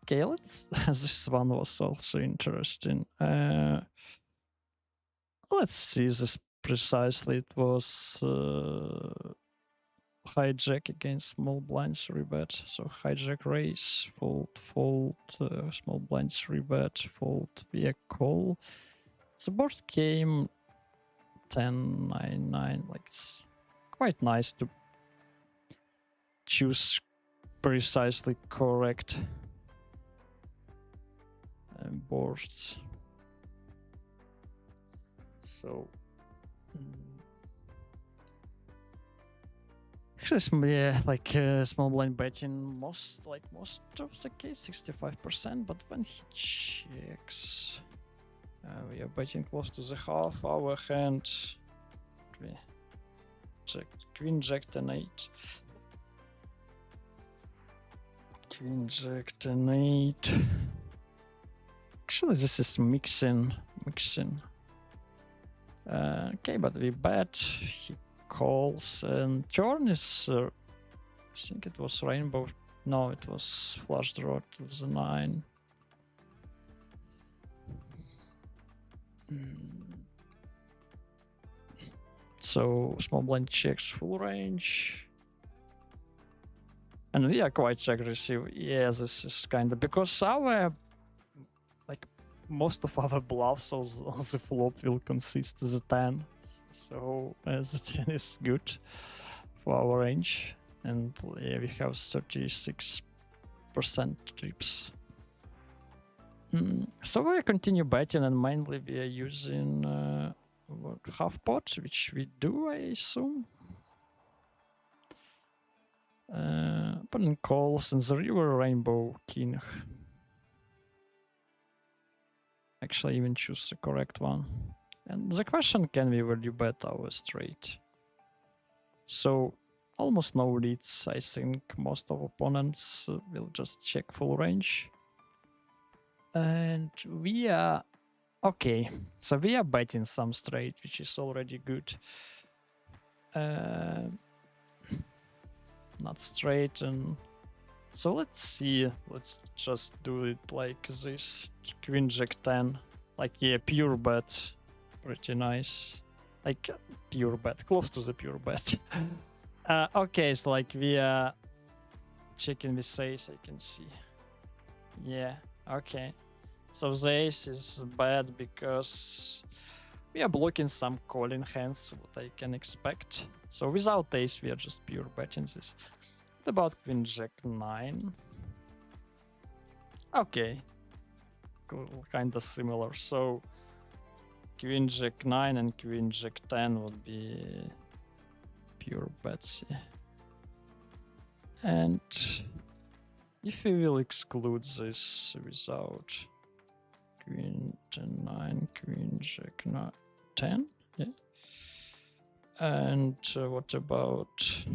Speaker 1: Okay, let's. This one was also interesting. Let's see this precisely. It was hijack against small blind 3-bet. So hijack raise, fold, fold, small blind 3-bet, fold via call. The board came 10-9-9. Like, it's quite nice to choose precisely correct boards. So actually, yeah, like small blind betting most of the case, 65%. But when he checks, we are betting close to the half. Our hand, we check queen jack 10-8. Queen jack 10-8. Actually, this is mixing. Okay, but we bet. He calls, and turn is. I think it was rainbow. No, it was flush draw to the 9. So small blind checks full range. And we are quite aggressive. Yeah, this is kind of because our most of our bluffs on the flop will consist of the 10. So the 10 is good for our range. And yeah, we have 36% trips. So we continue betting, and mainly we are using half pot, which we do, I assume. Opponent calls, and the river rainbow king. Actually, even choose the correct one. And the question, can we value bet our straight? So almost no leads. I think most of opponents will just check full range. And we are okay. So we are betting some straight, which is already good. Not straight, and so let's see. Let's just do it like this. Queen jack 10. Like, yeah, pure bet. Pretty nice. Like, pure bet. Close to the pure bet. Okay, so like we are checking with ace, I can see. Yeah, okay. So the ace is bad because we are blocking some calling hands, what I can expect. So without ace, we are just pure betting this. What about queen jack 9? Okay, kind of similar. So queen jack 9 and queen jack 10 would be pure bets. And if we will exclude this without queen 10-9, queen jack 10, yeah. And what about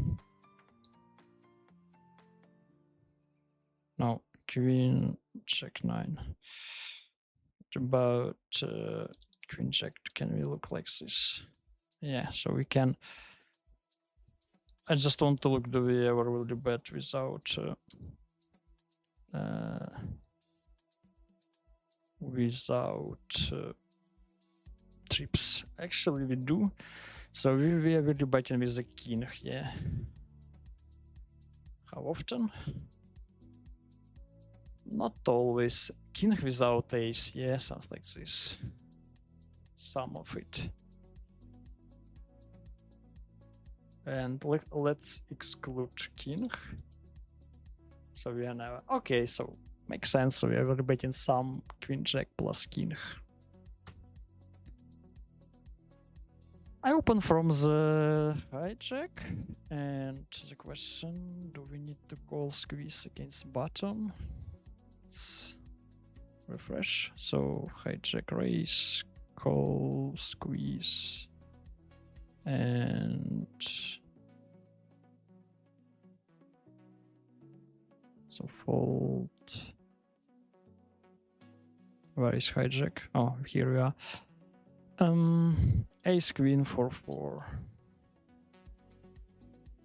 Speaker 1: no, queen jack 9? What about queen jack? Can we look like this? Yeah, so we can. I just want to look, do we ever will do bet without trips? Actually, we do. So we are really betting with the king, yeah. How often? Not always. King without ace, yeah, sounds like this. Some of it. And let's exclude king. So we are never. Okay, so makes sense. So we are betting some queen jack plus king. I open from the hijack, and the question: do we need to call squeeze against button? Let's refresh. So hijack raise, call squeeze, and so fold. Where is hijack? Oh, here we are. Ace queen for 4.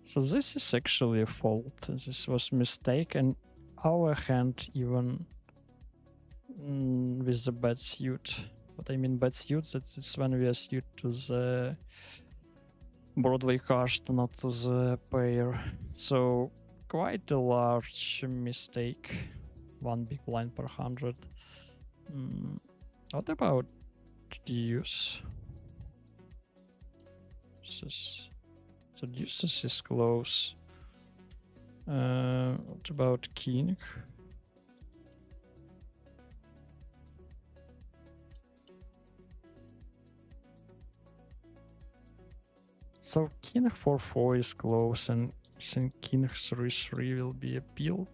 Speaker 1: So this is actually a fault. This was mistake, and our hand even with the bad suit. What I mean bad suit, that's when we are suited to the Broadway card, not to the pair. So quite a large mistake. 1 big blind per 100. What about deuce? So deuces is close. What about king? So king 4-4 is close, and then king 3-3 will be a peel.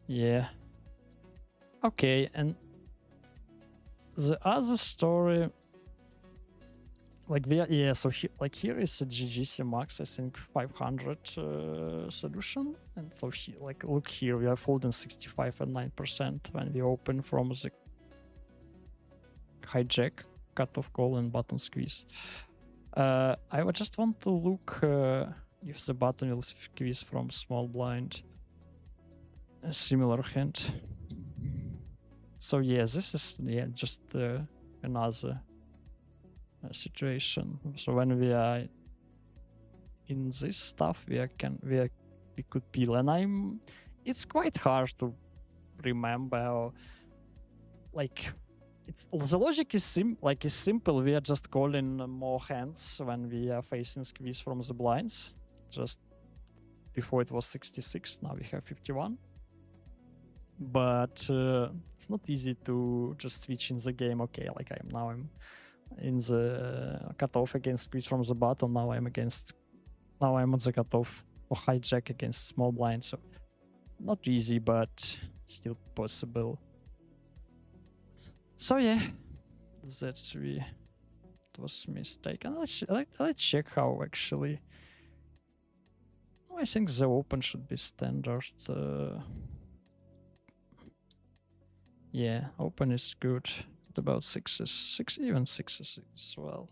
Speaker 1: Yeah. Okay, and the other story, like so here is a GGC max, I think 500 solution, and so look here, we are folding 65 and 9% when we open from the hijack, cutoff call, and button squeeze. I would just want to look if the button will squeeze from small blind. A similar hand. So yeah, this is just another situation. So when we are in this stuff, we could peel, and it's quite hard to remember. Like, the logic is simple. We are just calling more hands when we are facing squeeze from the blinds. Just before it was 66, now we have 51. But it's not easy to just switch in the game. Okay, like I'm in the cutoff against squeeze from the bottom. Now I'm on the cutoff or hijack against small blind. So not easy, but still possible. So yeah, it was mistake. And let's check how actually. I think the open should be standard. Yeah, open is good. What about sixes? Even sixes as well.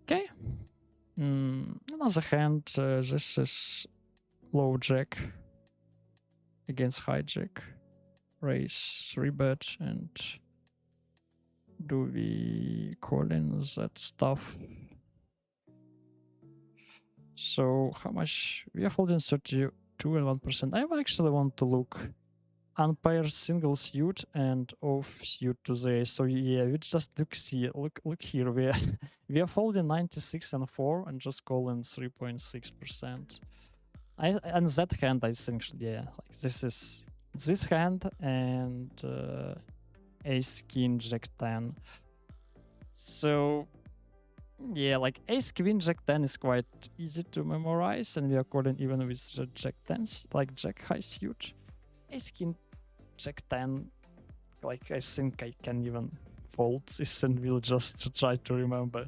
Speaker 1: Okay. Another hand. This is low jack against hijack. Raise 3-bet, and do we call in that stuff? So how much? We are holding 32 and 1%. I actually want to look unpaired single suit and off suit to the ace. So yeah, we just look here. We are folding 96 and 4 and just calling 3.6%. And that hand, I think, yeah, like this is this hand and ace king jack 10. So yeah, like ace queen jack 10 is quite easy to memorize, and we are calling even with the jack 10s, like jack high suit. Ace king jack 10, like I think I can even fold this, and we'll just try to remember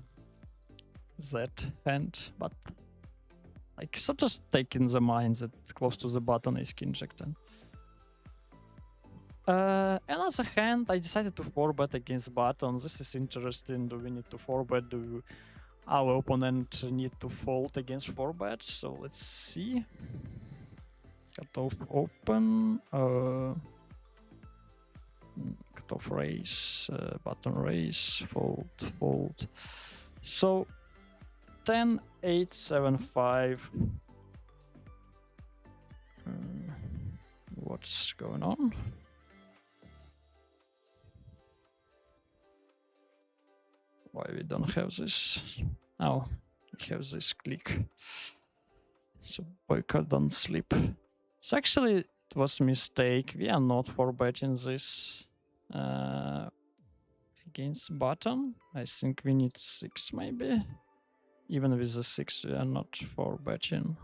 Speaker 1: that hand. But like, so just take in the mind that close to the button ace king jack 10. Another hand, I decided to 4-bet against button. This is interesting. Do we need to 4-bet? Do our opponent need to fold against 4-bet? So let's see. Cutoff open. Cutoff raise. Button raise. Fold. So 10, 8, 7, 5. What's going on? Why we don't have this? Oh, we have this click. So boycott, don't sleep. So actually it was a mistake. We are not 4-betting this against button. I think we need 6 maybe. Even with the 6 we are not 4-betting.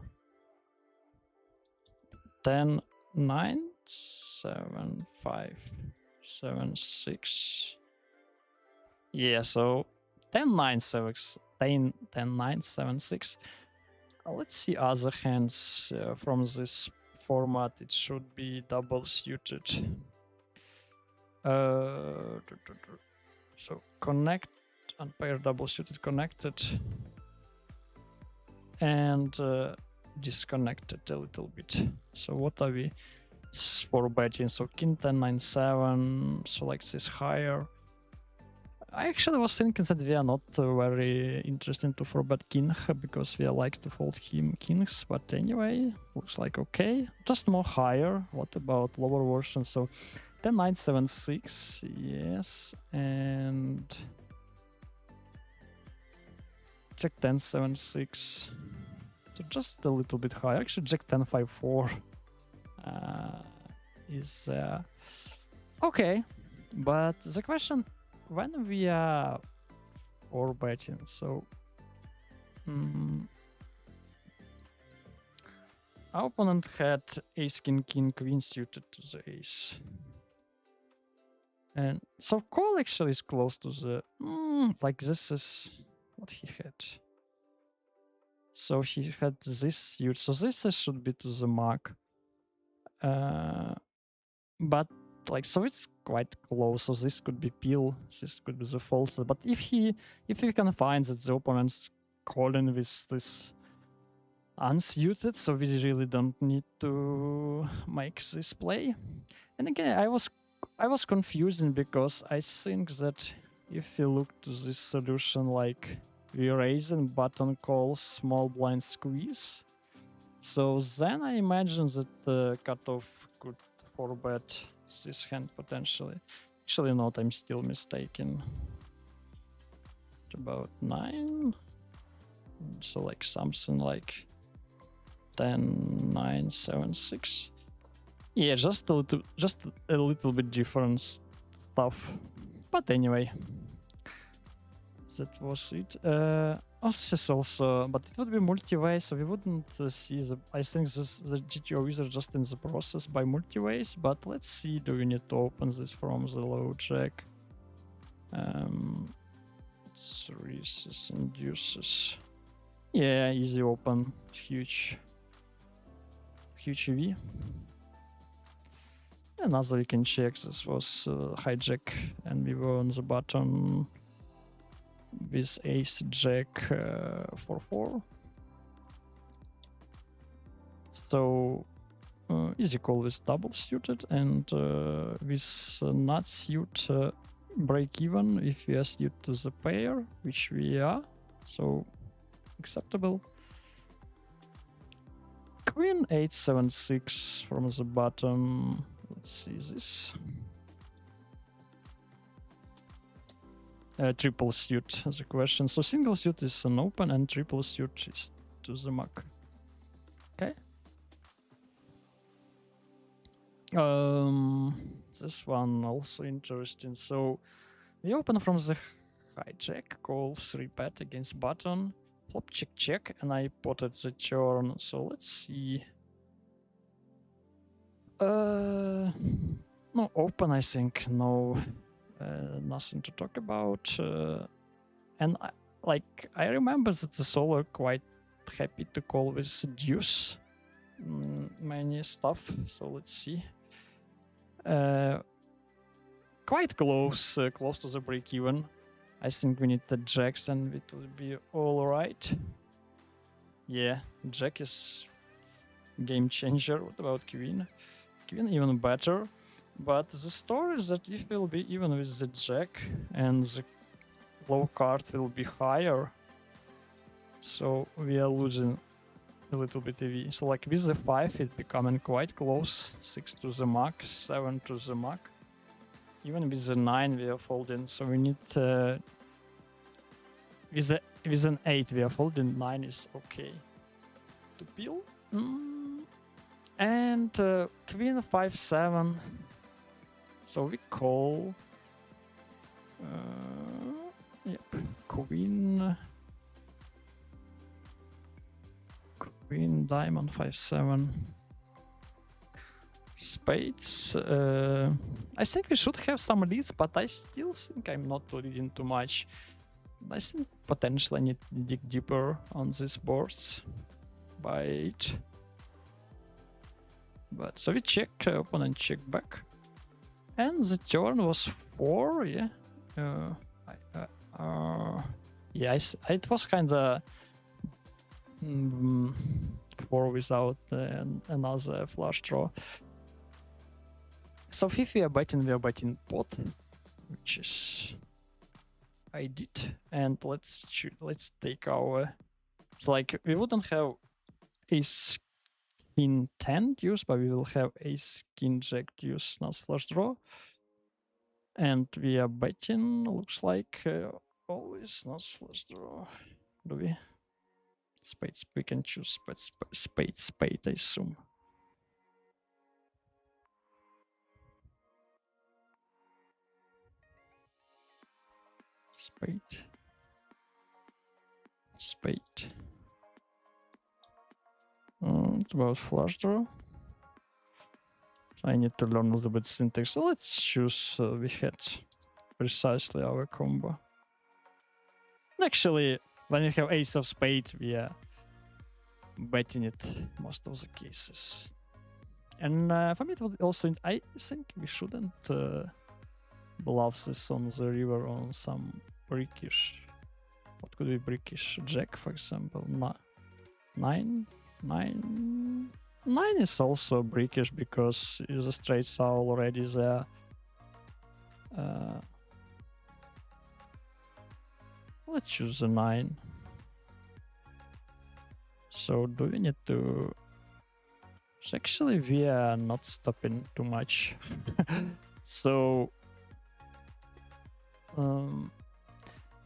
Speaker 1: 10, 9, 7, 5, 7, 6. Yeah, so 10, 9, 7, 10, 9, 7, 6. Let's see other hands from this format. It should be double suited. So connect, unpaired double suited connected, and disconnected a little bit. So what are we for betting? So king 10 9 7 selects this higher. I actually was thinking that we are not very interested to 4-bet king because we like to fold him kings, but anyway, looks like okay. Just more higher. What about lower version? So 10 9 7 6, yes, and check 10 7 6. So just a little bit higher. Actually, jack 10 5 4 is okay, but the question, when we are 4-betting, so our opponent had ace king king queen suited to the ace, and so call actually is close to the like this is what he had. So he had this suit, so this should be to the mark, but like, so it's quite close. So this could be peel, this could be the false. But if we can find that the opponent's calling with this unsuited, so we really don't need to make this play. And again, I was confusing because I think that if you look to this solution, like we raise and button calls small blind squeeze, so then I imagine that the cutoff could 4-bet this hand potentially. Actually not, I'm still mistaken. About 9. So like something like 10 9 7 6. Yeah, just a little bit different stuff. But anyway, that was it. This is also, but it would be multi-way, so we wouldn't see the. I think the GTO wizard just in the process by multi-ways. But let's see. Do we need to open this from the low jack? It's raises and deuces. Yeah, easy open, huge EV. Another we can check. This was hijack, and we were on the button with ace jack 4-4. So easy call with double suited, and with not suit break even if we are suited to the pair, which we are, so acceptable. Queen 8-7-6 from the bottom. Let's see this. Triple suit as a question. So single suit is an open and triple suit is to the muck. Okay. This one also interesting. So we open from the hijack, call 3-bet against button, flop check check, and I potted the turn. So let's see. No open, I think. No. Nothing to talk about, and I remember that the Solar quite happy to call with deuce many stuff, so let's see. Quite close to the break even. I think we need the jacks and it will be all right. Yeah, jack is game changer. What about queen? Queen even better. But the story is that if we'll be even with the jack and the low card will be higher, so we are losing a little bit EV. So like with the 5 it's becoming quite close, 6 to the mark, 7 to the mark. Even with the 9 we are folding, so we need with an 8 we are folding, 9 is okay to peel. And queen 5-7. So we call, yep, queen diamond 5-7, spades. I think we should have some leads, but I still think I'm not leading too much. I think potentially I need to dig deeper on these boards by 8. But so we check, opponent check back. And the turn was 4, yeah. Yeah, it was kind of 4 without another flush draw. So if we are betting pot, which is I did, and let's take our. So like we wouldn't have ace king 10 use, but we will have ace king jack use not flush draw, and we are betting. Looks like always not flush draw. Do we? Spades. We can choose spade. I assume. Spade. It's about flush draw. I need to learn a little bit syntax. So let's choose. We had precisely our combo. Actually, when you have ace of spade, we are betting it most of the cases. And for me, it would also. I think we shouldn't bluff this on the river on some brickish. What could be brickish? Jack, for example. 9 is also brickish because the straights are already there. Let's choose a 9. So do we need to... Actually, we are not stopping too much. So...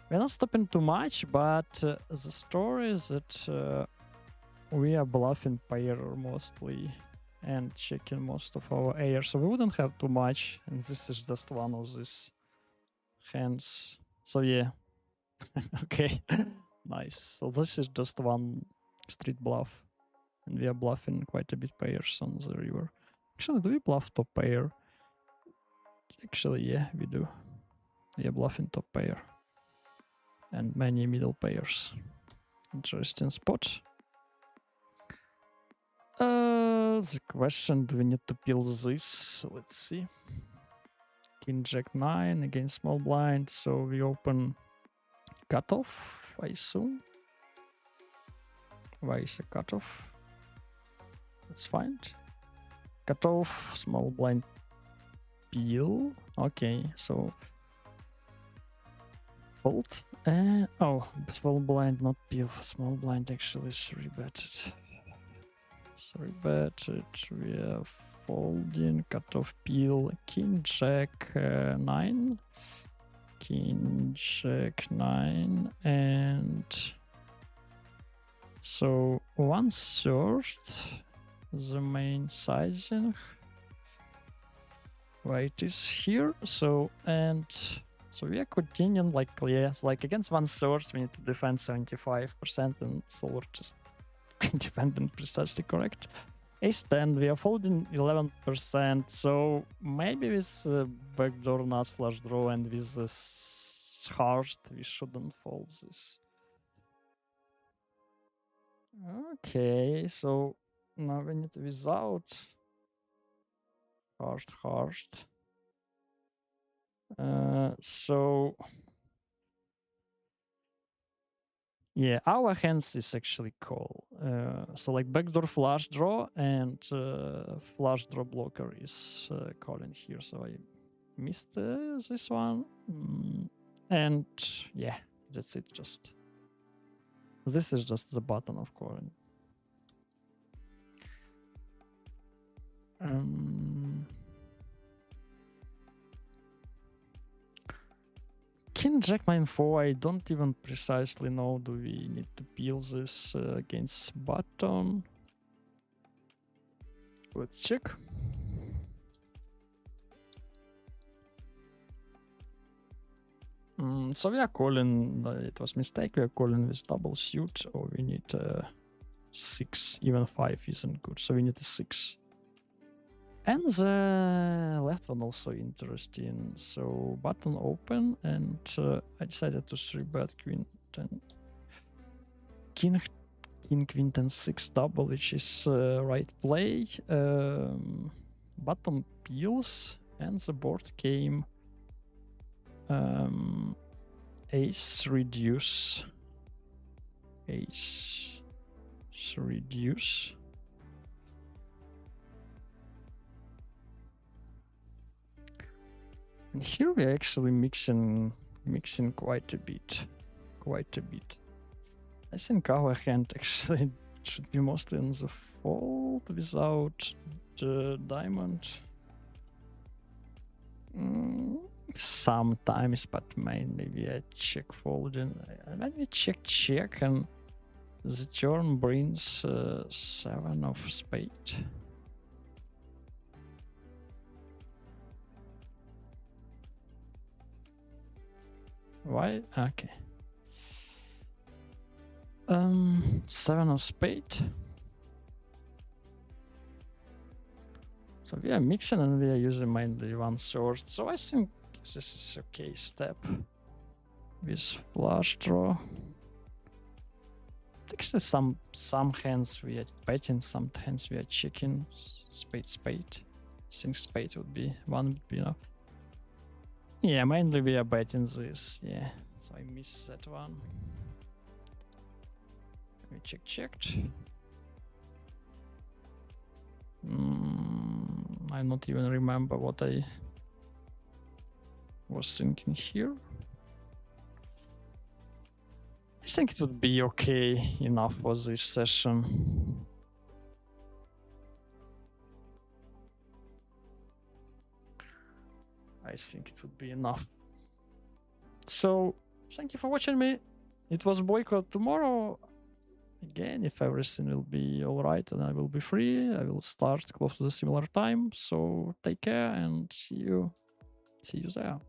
Speaker 1: we're not stopping too much, but the story is that we are bluffing pair mostly and checking most of our air, so we wouldn't have too much, and this is just one of these hands. So yeah. Okay. Nice. So this is just one street bluff, and we are bluffing quite a bit pairs on the river. Actually, do we bluff top pair? Actually, yeah, we do. We are bluffing top pair and many middle pairs. Interesting spot. The question, do we need to peel this? Let's see. King jack 9 against small blind, so we open cutoff, I assume. Why is a cutoff? Let's find. Cutoff, small blind peel. Okay, so fold. Oh, small blind, not peel. Small blind actually is rebetted. Sorry, bet it. We are folding, cutoff, peel, king jack 9, king jack 9, and so 1/3 the main sizing. Right is here. So and so we are continuing like yes, like against 1/3 we need to defend 75%, and so just defending precisely correct. Ace 10, we are folding 11%, so maybe with backdoor not flush draw and with this heart we shouldn't fold this. Okay, so now we need without heart. So yeah, our hands is actually call. So like backdoor flush draw and flush draw blocker is calling here. So I missed this one. And yeah, that's it. Just this is just the button of calling. King jack 9/4, I don't even precisely know. Do we need to peel this against button? Let's check. So we are calling, it was mistake, we are calling with double suit, or we need 6, even 5 isn't good, so we need a 6. And the left one also interesting. So button open, and I decided to 3-bet queen 10, king queen 10 6 double, which is right play. Button peels. and the board came ace reduce, ace reduce, and here we're actually mixing quite a bit. I think our hand actually should be mostly in the fold without the diamond. Sometimes, but mainly we are check folding. When we check and the turn brings 7 of spade. Why? Okay. 7 of spade. So we are mixing and we are using mainly 1/3. So I think this is okay step with flush draw. Actually, some hands we are betting, some hands we are checking. Spade. I think spade would be enough. Yeah, mainly we are betting this. Yeah, so I missed that one. We checked. I not even remember what I was thinking here. I think it would be okay enough for this session. I think it would be enough. So, thank you for watching me. It was Boycott. Tomorrow, again, if everything will be alright and I will be free, I will start close to the similar time. So, take care and see you there.